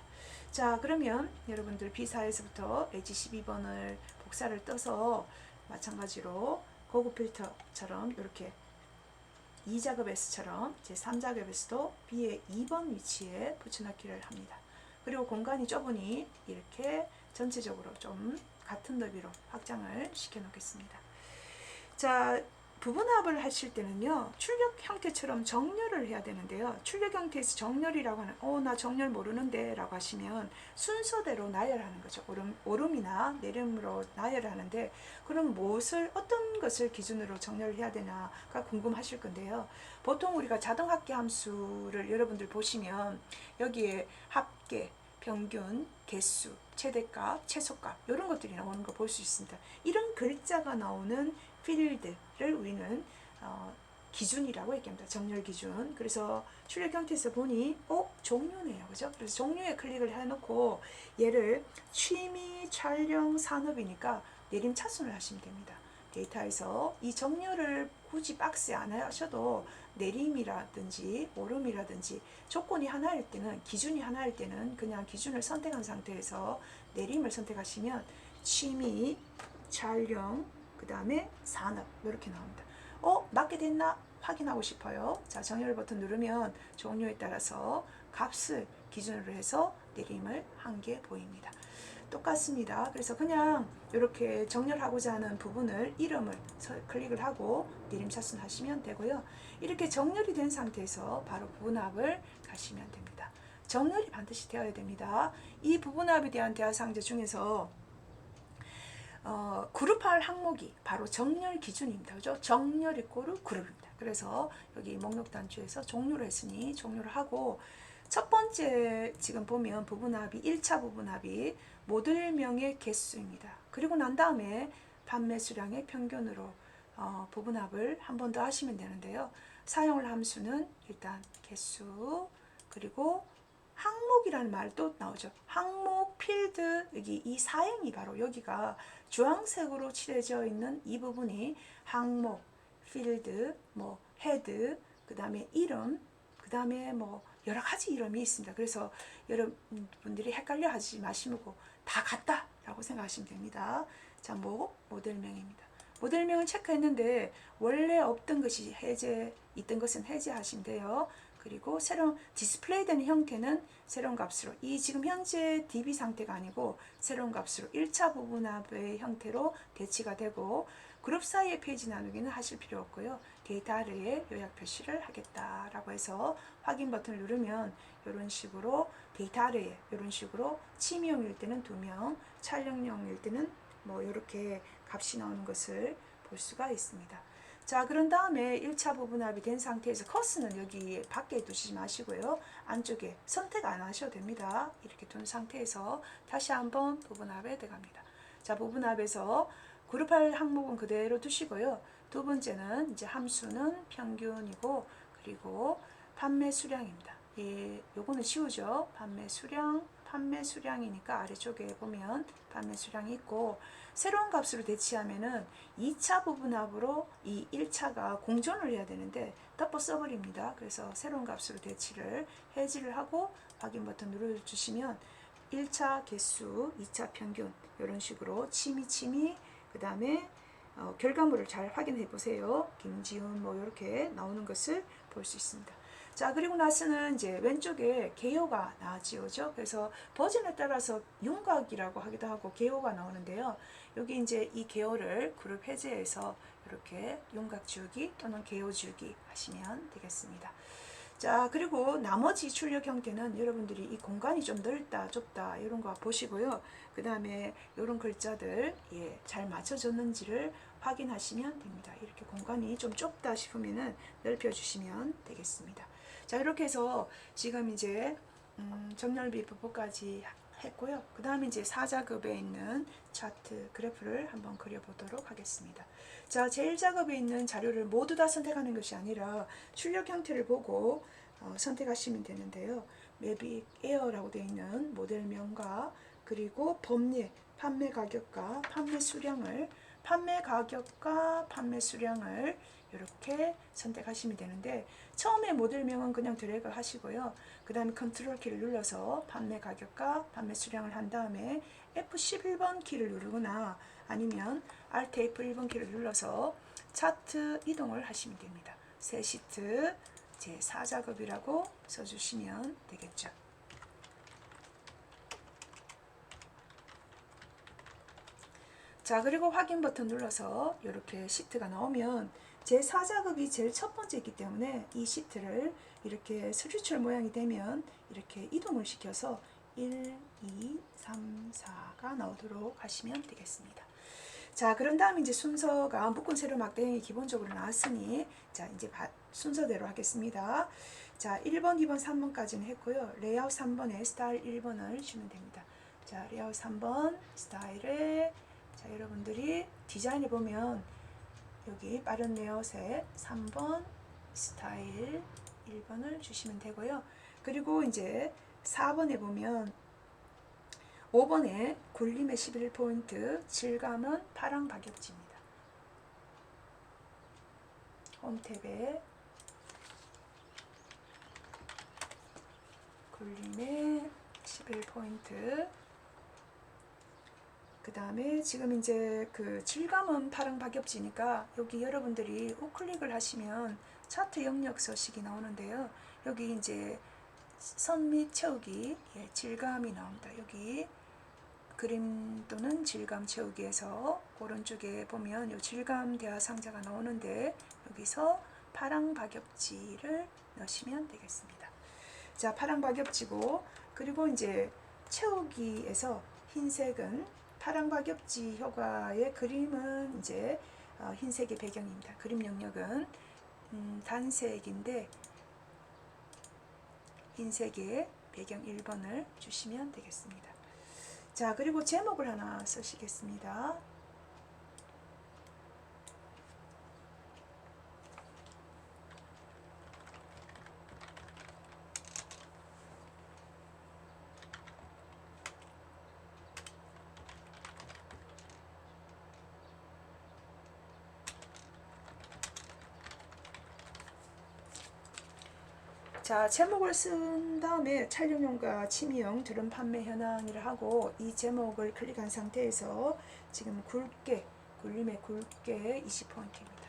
자, 그러면 여러분들 B4에서부터 H12번을 복사를 떠서 마찬가지로 고급 필터처럼 이렇게 2작업에서처럼 제3작업에서도 B의 2번 위치에 붙여넣기를 합니다. 그리고 공간이 좁으니 이렇게 전체적으로 좀 같은 너비로 확장을 시켜 놓겠습니다. 자, 부분합을 하실 때는요, 출력 형태처럼 정렬을 해야 되는데요. 출력 형태에서 정렬이라고 하는, 나 정렬 모르는데 라고 하시면 순서대로 나열하는 거죠. 오름이나 내림으로 나열하는데, 그럼 어떤 것을 기준으로 정렬을 해야 되나가 궁금하실 건데요. 보통 우리가 자동합계 함수를 여러분들 보시면 여기에 합계, 평균, 개수, 최대값, 최소값 이런 것들이 나오는 거 볼 수 있습니다. 이런 글자가 나오는 필드를 우리는 기준이라고 얘기합니다. 정렬 기준. 그래서 출력 형태에서 보니 종류네요. 그죠? 그래서 종류에 클릭을 해놓고 얘를 취미, 촬영, 산업이니까 내림차순을 하시면 됩니다. 데이터에서 이 정렬을 굳이 박스에 안 하셔도 내림이라든지 오름이라든지 조건이 하나일 때는, 기준이 하나일 때는 그냥 기준을 선택한 상태에서 내림을 선택하시면 취미, 촬영, 그 다음에 산업 이렇게 나옵니다. 맞게 됐나 확인하고 싶어요. 자, 정렬 버튼 누르면 종류에 따라서 값을 기준으로 해서 내림을 한 개 보입니다. 똑같습니다. 그래서 그냥 이렇게 정렬하고자 하는 부분을 이름을 클릭을 하고 내림차순 하시면 되고요. 이렇게 정렬이 된 상태에서 바로 부분합을 가시면 됩니다. 정렬이 반드시 되어야 됩니다. 이 부분합에 대한 대화 상자 중에서 그룹할 항목이 바로 정렬 기준입니다. 그죠? 정렬 이꼬르 그룹입니다. 그래서 여기 목록 단추에서 종류를 했으니 종류를 하고, 첫 번째 지금 보면 부분합이 1차 부분합이 모델명의 개수입니다. 그리고 난 다음에 판매 수량의 평균으로 부분합을 한 번 더 하시면 되는데요. 사용할 함수는 일단 개수, 그리고 항목이라는 말 또 나오죠. 항목, 필드, 여기 이 사행이 바로 여기가 주황색으로 칠해져 있는 이 부분이 항목, 필드, 뭐 헤드, 그 다음에 이름, 그 다음에 뭐 여러 가지 이름이 있습니다. 그래서 여러분들이 헷갈려 하지 마시고 다 같다라고 생각하시면 됩니다. 자, 모델명입니다. 모델명은 체크했는데 원래 없던 것이 있던 것은 해제하시면 돼요. 그리고 새로운 디스플레이 되는 형태는 새로운 값으로, 이 지금 현재 DB 상태가 아니고 새로운 값으로 1차 부분합의 형태로 대치가 되고, 그룹 사이의 페이지 나누기는 하실 필요 없고요. 데이터 아래에 요약 표시를 하겠다라고 해서 확인 버튼을 누르면 이런 식으로 데이터 아래에 이런 식으로 침이용일 때는 2명, 촬영용일 때는 뭐 이렇게 값이 나오는 것을 볼 수가 있습니다. 자, 그런 다음에 1차 부분합이 된 상태에서 커스는 여기 밖에 두시지 마시고요. 안쪽에 선택 안 하셔도 됩니다. 이렇게 둔 상태에서 다시 한번 부분합에 들어갑니다. 자, 부분합에서 그룹할 항목은 그대로 두시고요. 두 번째는 이제 함수는 평균이고, 그리고 판매 수량입니다. 예, 요거는 쉬우죠. 판매 수량이니까 아래쪽에 보면 판매 수량이 있고, 새로운 값으로 대치하면은 2차 부분합으로 이 1차가 공존을 해야 되는데 덮어 써버립니다. 그래서 새로운 값으로 대치를 해지를 하고 확인 버튼 눌러주시면 1차 개수, 2차 평균 이런 식으로 치미 그 다음에 결과물을 잘 확인해 보세요. 김지훈 뭐 이렇게 나오는 것을 볼 수 있습니다. 자, 그리고 나서는 이제 왼쪽에 개요가 나지오죠. 그래서 버전에 따라서 윤곽이라고 하기도 하고 개요가 나오는데요. 여기 이제 이 개요를 그룹 해제해서 이렇게 윤곽 지우기 또는 개요 지우기 하시면 되겠습니다. 자, 그리고 나머지 출력 형태는 여러분들이 이 공간이 좀 넓다 좁다 이런 거 보시고요. 그 다음에 이런 글자들 잘 맞춰졌는지를 확인하시면 됩니다. 이렇게 공간이 좀 좁다 싶으면은 넓혀주시면 되겠습니다. 자, 이렇게 해서 지금 이제 정렬비 부분까지 했고요. 그 다음에 이제 4작업에 있는 차트 그래프를 한번 그려보도록 하겠습니다. 자, 제일 작업에 있는 자료를 모두 다 선택하는 것이 아니라 출력 형태를 보고 선택하시면 되는데요. 매빅 에어라고 되어 있는 모델명과 그리고 법례, 판매 가격과 판매 수량을 이렇게 선택하시면 되는데, 처음에 모델명은 그냥 드래그 하시고요. 그 다음에 컨트롤 키를 눌러서 판매 가격과 판매 수량을 한 다음에 F11번 키를 누르거나 아니면 Alt F1번 키를 눌러서 차트 이동을 하시면 됩니다. 새 시트 제4작업이라고 써주시면 되겠죠. 자, 그리고 확인 버튼 눌러서 이렇게 시트가 나오면 제4작업이 제일 첫 번째이기 때문에 이 시트를 이렇게 스튜철 모양이 되면 이렇게 이동을 시켜서 1, 2, 3, 4가 나오도록 하시면 되겠습니다. 자, 그런 다음 이제 순서가 묶은 세로 막대형이 기본적으로 나왔으니 자, 이제 순서대로 하겠습니다. 자, 1번, 2번, 3번까지는 했고요. 레이아웃 3번에 스타일 1번을 주면 됩니다. 자, 레이아웃 3번 스타일에 자, 여러분들이 디자인에 보면 여기 빠른 레이아웃에 3번 스타일 1번을 주시면 되고요. 그리고 이제 4번에 보면 5번에 굴림의 11포인트, 질감은 파랑 박엽지입니다. 홈탭에 굴림의 11포인트, 그 다음에 지금 이제 그 질감은 파랑 박엽지니까 여기 여러분들이 우클릭을 하시면 차트 영역 서식이 나오는데요. 여기 이제 선 및 채우기 질감이 나옵니다. 여기 그림 또는 질감 채우기에서 오른쪽에 보면 이 질감 대화 상자가 나오는데 여기서 파랑 박엽지를 넣으시면 되겠습니다. 자, 파랑 박엽지고, 그리고 이제 채우기에서 흰색은 파랑 박엽지 효과의 그림은 이제 흰색의 배경입니다. 그림 영역은 단색인데 흰색의 배경 1번을 주시면 되겠습니다. 자, 그리고 제목을 하나 쓰시겠습니다. 자, 제목을 쓴 다음에 촬영용과 취미용 드론 판매 현황이라 하고 이 제목을 클릭한 상태에서 지금 굵게 굴림의 굵게 20포인트입니다.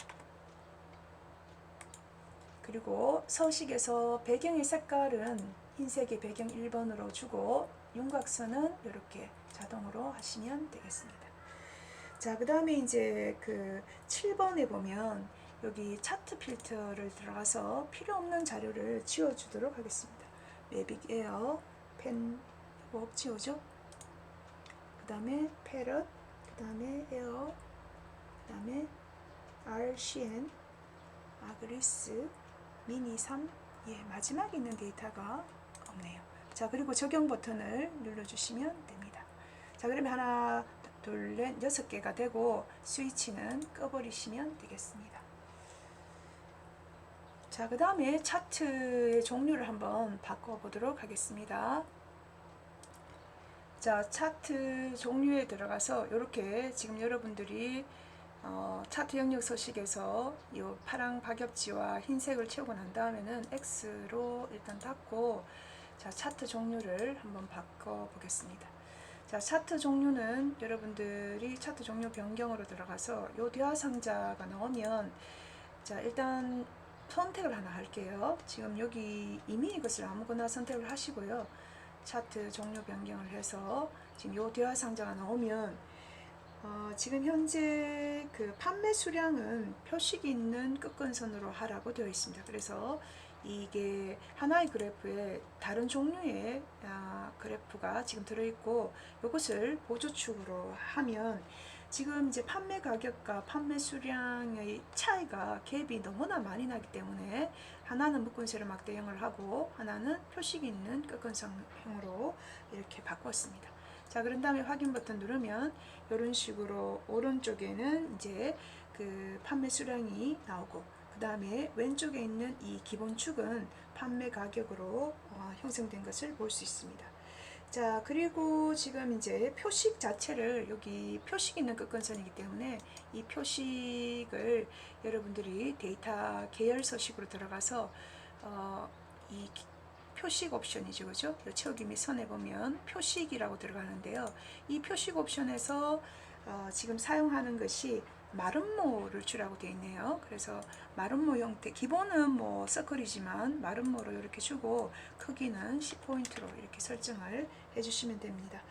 그리고 서식에서 배경의 색깔은 흰색의 배경 1번으로 주고 윤곽선은 이렇게 자동으로 하시면 되겠습니다. 자, 그 다음에 이제 그 7번에 보면 여기 차트 필터를 들어가서 필요 없는 자료를 지워주도록 하겠습니다. 매빅 에어, 펜, 이거 지워줘. 그 다음에 패럿, 그 다음에 에어, 그 다음에 RCN, 아그리스, 미니 3, 예, 마지막에 있는 데이터가 없네요. 자, 그리고 적용 버튼을 눌러주시면 됩니다. 자, 그러면 하나, 둘, 넷, 6개가 되고 스위치는 꺼버리시면 되겠습니다. 자, 그 다음에 차트의 종류를 한번 바꿔보도록 하겠습니다. 자, 차트 종류에 들어가서 이렇게 지금 여러분들이 차트 영역 서식에서 이 파랑 박엽지와 흰색을 채우고 난 다음에는 X로 일단 닫고, 자, 차트 종류를 한번 바꿔 보겠습니다. 자, 차트 종류는 여러분들이 차트 종류 변경으로 들어가서 요 대화 상자가 나오면, 자, 일단 선택을 하나 할게요. 지금 여기 이미 이것을 아무거나 선택을 하시고요. 차트 종류 변경을 해서 지금 요 대화 상자가 나오면 지금 현재 그 판매 수량은 표식이 있는 끝근선으로 하라고 되어 있습니다. 그래서 이게 하나의 그래프에 다른 종류의 그래프가 지금 들어있고, 이것을 보조축으로 하면 지금 이제 판매 가격과 판매 수량의 차이가 갭이 너무나 많이 나기 때문에 하나는 묶은세로 막대형을 하고 하나는 표식이 있는 끝근선형으로 이렇게 바꿨습니다. 자, 그런 다음에 확인 버튼 누르면 이런 식으로 오른쪽에는 이제 그 판매 수량이 나오고, 그 다음에 왼쪽에 있는 이 기본축은 판매 가격으로 형성된 것을 볼 수 있습니다. 자, 그리고 지금 이제 표식 자체를, 여기 표식 있는 끝근선이기 때문에 이 표식을 여러분들이 데이터 계열 서식으로 들어가서 이 표식 옵션이죠, 그죠? 채우기 및 선에 보면 표식이라고 들어가는데요. 이 표식 옵션에서 지금 사용하는 것이 마름모를 주라고 되어 있네요. 그래서 마름모 형태, 기본은 뭐 서클이지만 마름모로 이렇게 주고 크기는 10포인트로 이렇게 설정을 해주시면 됩니다.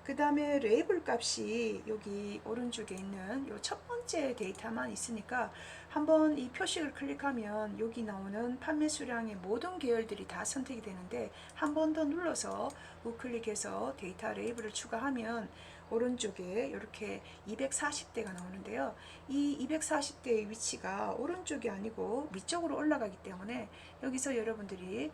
그 다음에 레이블 값이 여기 오른쪽에 있는 요 첫 번째 데이터만 있으니까 한번 이 표식을 클릭하면 여기 나오는 판매 수량의 모든 계열들이 다 선택이 되는데, 한 번 더 눌러서 우클릭해서 데이터 레이블을 추가하면 오른쪽에 이렇게 240대가 나오는데요. 이 240대의 위치가 오른쪽이 아니고 위쪽으로 올라가기 때문에 여기서 여러분들이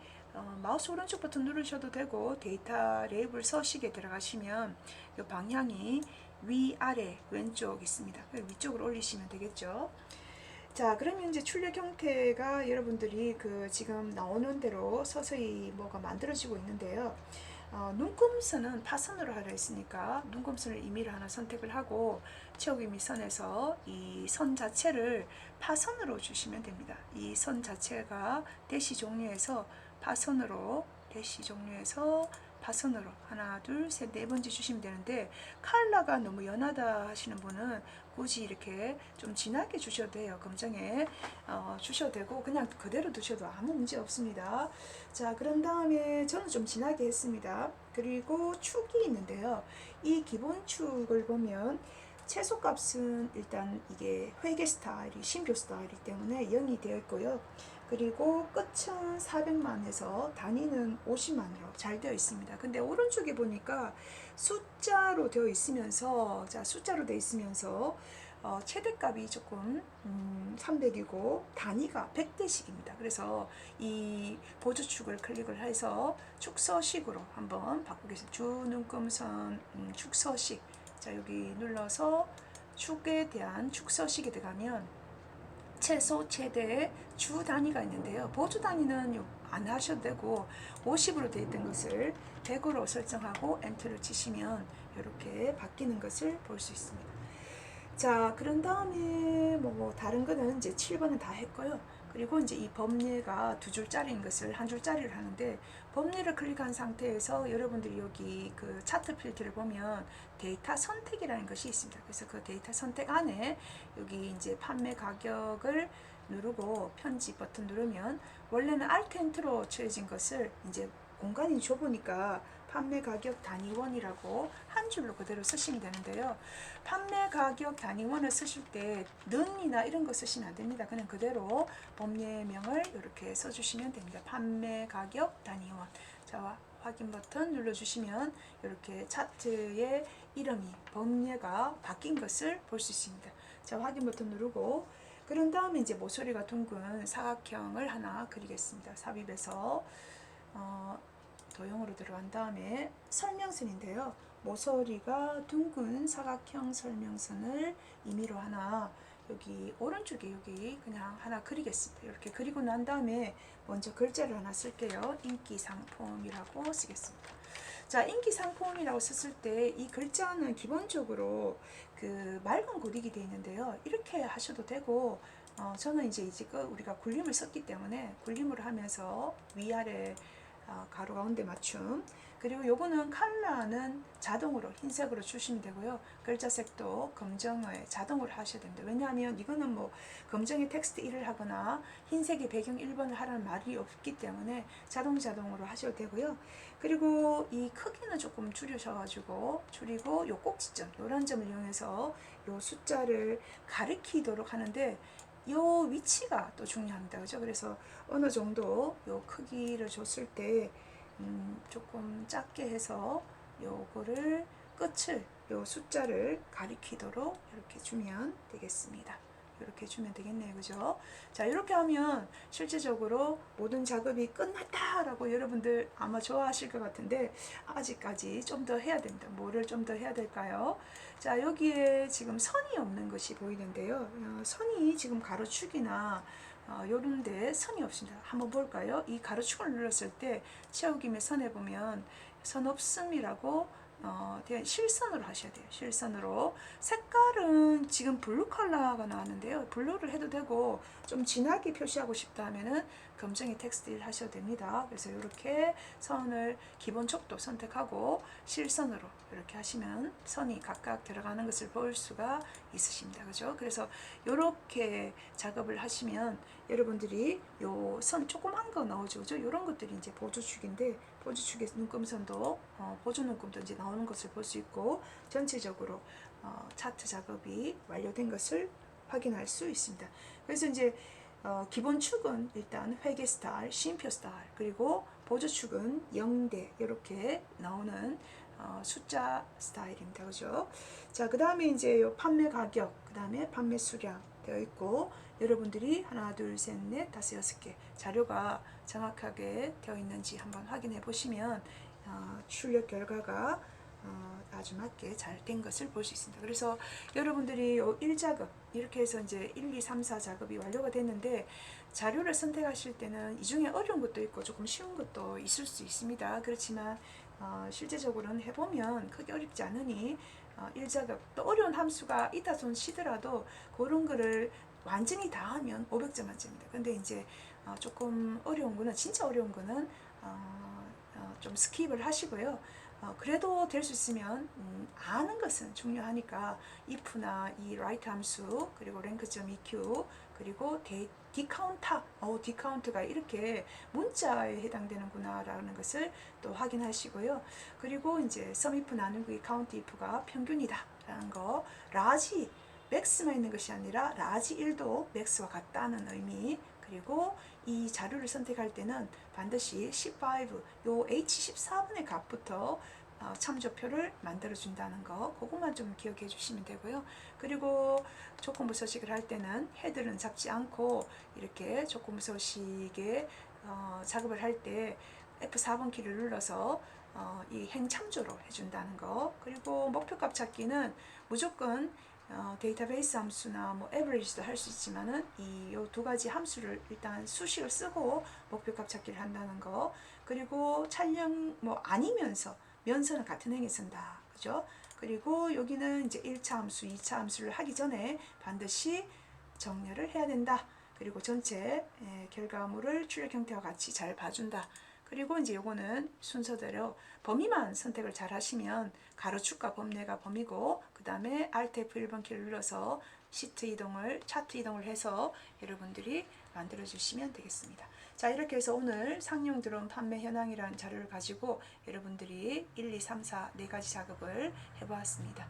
마우스 오른쪽 버튼 누르셔도 되고 데이터 레이블 서식에 들어가시면 이 방향이 위, 아래, 왼쪽 있습니다. 위쪽으로 올리시면 되겠죠. 자, 그러면 이제 출력 형태가 여러분들이 그 지금 나오는 대로 서서히 뭐가 만들어지고 있는데요. 눈금선은 파선으로 하려 했으니까 눈금선을 임의로 하나 선택을 하고 채우기 및 선에서 이 선 자체를 파선으로 주시면 됩니다. 이 선 자체가 대시 종류에서 파선으로, 대시 종류에서 파선으로 하나, 둘, 셋, 네 번째 주시면 되는데, 컬러가 너무 연하다 하시는 분은 굳이 이렇게 좀 진하게 주셔도 돼요. 검정에 주셔도 되고 그냥 그대로 두셔도 아무 문제 없습니다. 자, 그런 다음에 저는 좀 진하게 했습니다. 그리고 축이 있는데요. 이 기본 축을 보면 최소값은 일단 이게 회계 스타일이 신규 스타일이기 때문에 0이 되어 있고요. 그리고 끝은 400만에서 단위는 50만으로 잘 되어 있습니다. 근데 오른쪽에 보니까 숫자로 되어 있으면서, 자, 숫자로 되어 있으면서 최대값이 조금 300이고 단위가 100대씩입니다. 그래서 이 보조축을 클릭을 해서 축서식으로 한번 바꾸겠습니다. 주눈금선 축서식. 자, 여기 눌러서 축에 대한 축서식에 들어가면 최소, 최대, 주 단위가 있는데요. 보조 단위는 안 하셔도 되고 50으로 되어 있던 것을 100으로 설정하고 엔터를 치시면 이렇게 바뀌는 것을 볼 수 있습니다. 자, 그런 다음에 뭐 다른 거는 이제 7번은 다 했고요. 그 그리고 이제 이 범례가 두 줄짜리인 것을 한 줄짜리를 하는데, 범례를 클릭한 상태에서 여러분들이 여기 그 차트 필드를 보면 데이터 선택이라는 것이 있습니다. 그래서 그 데이터 선택 안에 여기 이제 판매 가격을 누르고 편집 버튼 누르면, 원래는 Alt Enter로 처해진 것을 이제 공간이 좁으니까 판매 가격 단위원이라고 한 줄로 그대로 쓰시면 되는데요. 판매 가격 단위원을 쓰실 때 는이나 이런 거 쓰시면 안 됩니다. 그냥 그대로 범례명을 이렇게 써주시면 됩니다. 판매 가격 단위원. 자, 확인 버튼 눌러주시면 이렇게 차트의 이름이, 범례가 바뀐 것을 볼 수 있습니다. 자, 확인 버튼 누르고, 그런 다음에 이제 모서리가 둥근 사각형을 하나 그리겠습니다. 삽입해서 도형으로 들어간 다음에 설명선인데요. 모서리가 둥근 사각형 설명선을 임의로 하나 여기 오른쪽에 여기 그냥 하나 그리겠습니다. 이렇게 그리고 난 다음에 먼저 글자를 하나 쓸게요. 인기 상품이라고 쓰겠습니다. 자, 인기 상품이라고 썼을 때 이 글자는 기본적으로 그 맑은 고딕이 되어 있는데요. 이렇게 하셔도 되고, 저는 이제 우리가 굴림을 썼기 때문에 굴림으로 하면서 위아래 가로 가운데 맞춤, 그리고 요거는 컬러는 자동으로 흰색으로 주시면 되고요. 글자 색도 검정에 자동으로 하셔야 됩니다. 왜냐하면 이거는 뭐 검정에 텍스트 1을 하거나 흰색의 배경 1번을 하라는 말이 없기 때문에 자동으로 하셔도 되고요. 그리고 이 크기는 조금 줄이고 요 꼭지점, 노란 점을 이용해서 요 숫자를 가리키도록 하는데, 요 위치가 또 중요합니다. 그죠? 그래서 어느 정도 요 크기를 줬을 때 조금 작게 해서 요거를 끝을 요 숫자를 가리키도록 이렇게 주면 되겠습니다. 이렇게 주면 되겠네요. 그죠? 자, 이렇게 하면 실제적으로 모든 작업이 끝났다라고 여러분들 아마 좋아하실 것 같은데, 아직까지 좀 더 해야 됩니다. 뭐를 좀 더 해야 될까요? 자, 여기에 지금 선이 없는 것이 보이는데요. 선이 지금 가로축이나 요런데 선이 없습니다. 한번 볼까요? 이 가로축을 눌렀을 때 채우김의 선에 보면 선 없음이라고 실선으로 하셔야 돼요. 실선으로. 색깔은 지금 블루 컬러가 나왔는데요. 블루를 해도 되고, 좀 진하게 표시하고 싶다 하면은 검정의 텍스트를 하셔도 됩니다. 그래서 이렇게 선을 기본 촉도 선택하고 실선으로 이렇게 하시면 선이 각각 들어가는 것을 볼 수가 있으십니다. 그죠? 그래서 이렇게 작업을 하시면 여러분들이 요 선 조그만 거 나오죠. 그죠? 이런 것들이 이제 보조축인데, 보조축의 눈금선도 보조 눈금도 이제 나오는 것을 볼 수 있고, 전체적으로 차트 작업이 완료된 것을 확인할 수 있습니다. 그래서 이제 기본 축은 일단 회계 스타일, 쉼표 스타일, 그리고 보조축은 0대 이렇게 나오는 숫자 스타일입니다. 그죠? 자, 그 다음에 이제 요 판매 가격, 그 다음에 판매 수량 되어 있고, 여러분들이 하나, 둘, 셋, 넷, 다섯, 여섯 개 자료가 정확하게 되어 있는지 한번 확인해 보시면 출력 결과가 아주 맞게 잘 된 것을 볼 수 있습니다. 그래서 여러분들이 1작업 이렇게 해서 이제 1, 2, 3, 4 작업이 완료가 됐는데, 자료를 선택하실 때는 이 중에 어려운 것도 있고 조금 쉬운 것도 있을 수 있습니다. 그렇지만 실제적으로는 해보면 크게 어렵지 않으니 1작업 또 어려운 함수가 있다 손 쉬더라도 그런 거를 완전히 다 하면 500점 만점입니다. 근데 이제 조금 어려운 거는, 진짜 어려운 거는 좀 스킵을 하시고요. 그래도 될 수 있으면 아는 것은 중요하니까 if나 이 write 함수, 그리고 rank.eq, 그리고 디카운트가 이렇게 문자에 해당되는구나 라는 것을 또 확인하시고요. 그리고 이제 sumif 나누기 countif가 평균이다 라는 거, large max만 있는 것이 아니라 large 1도 max와 같다는 의미, 그리고 이 자료를 선택할 때는 반드시 15, 요 H14분의 값부터 참조표를 만들어 준다는 거, 그것만 좀 기억해 주시면 되고요. 그리고 조건부 서식을 할 때는 헤드는 잡지 않고 이렇게 조건부 서식에 작업을 할 때 F4번 키를 눌러서 이 행참조로 해준다는 거, 그리고 목표값 찾기는 무조건 데이터베이스 함수나 뭐 average도 할 수 있지만은 이 두 가지 함수를 일단 수식을 쓰고 목표값 찾기를 한다는 거, 그리고 촬영 뭐 아니면서 면서는 같은 행에 쓴다. 그죠? 그리고 여기는 이제 1차 함수, 2차 함수를 하기 전에 반드시 정렬을 해야 된다. 그리고 전체 결과물을 출력 형태와 같이 잘 봐준다. 그리고 이제 요거는 순서대로 범위만 선택을 잘 하시면 가로축과 범례가 범위고, 그 다음에 Alt F1번 키를 눌러서 시트 이동을, 차트 이동을 해서 여러분들이 만들어 주시면 되겠습니다. 자, 이렇게 해서 오늘 상용 드론 판매 현황이라는 자료를 가지고 여러분들이 1, 2, 3, 4 네 가지 작업을 해보았습니다.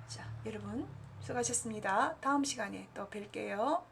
자, 여러분 수고하셨습니다. 다음 시간에 또 뵐게요.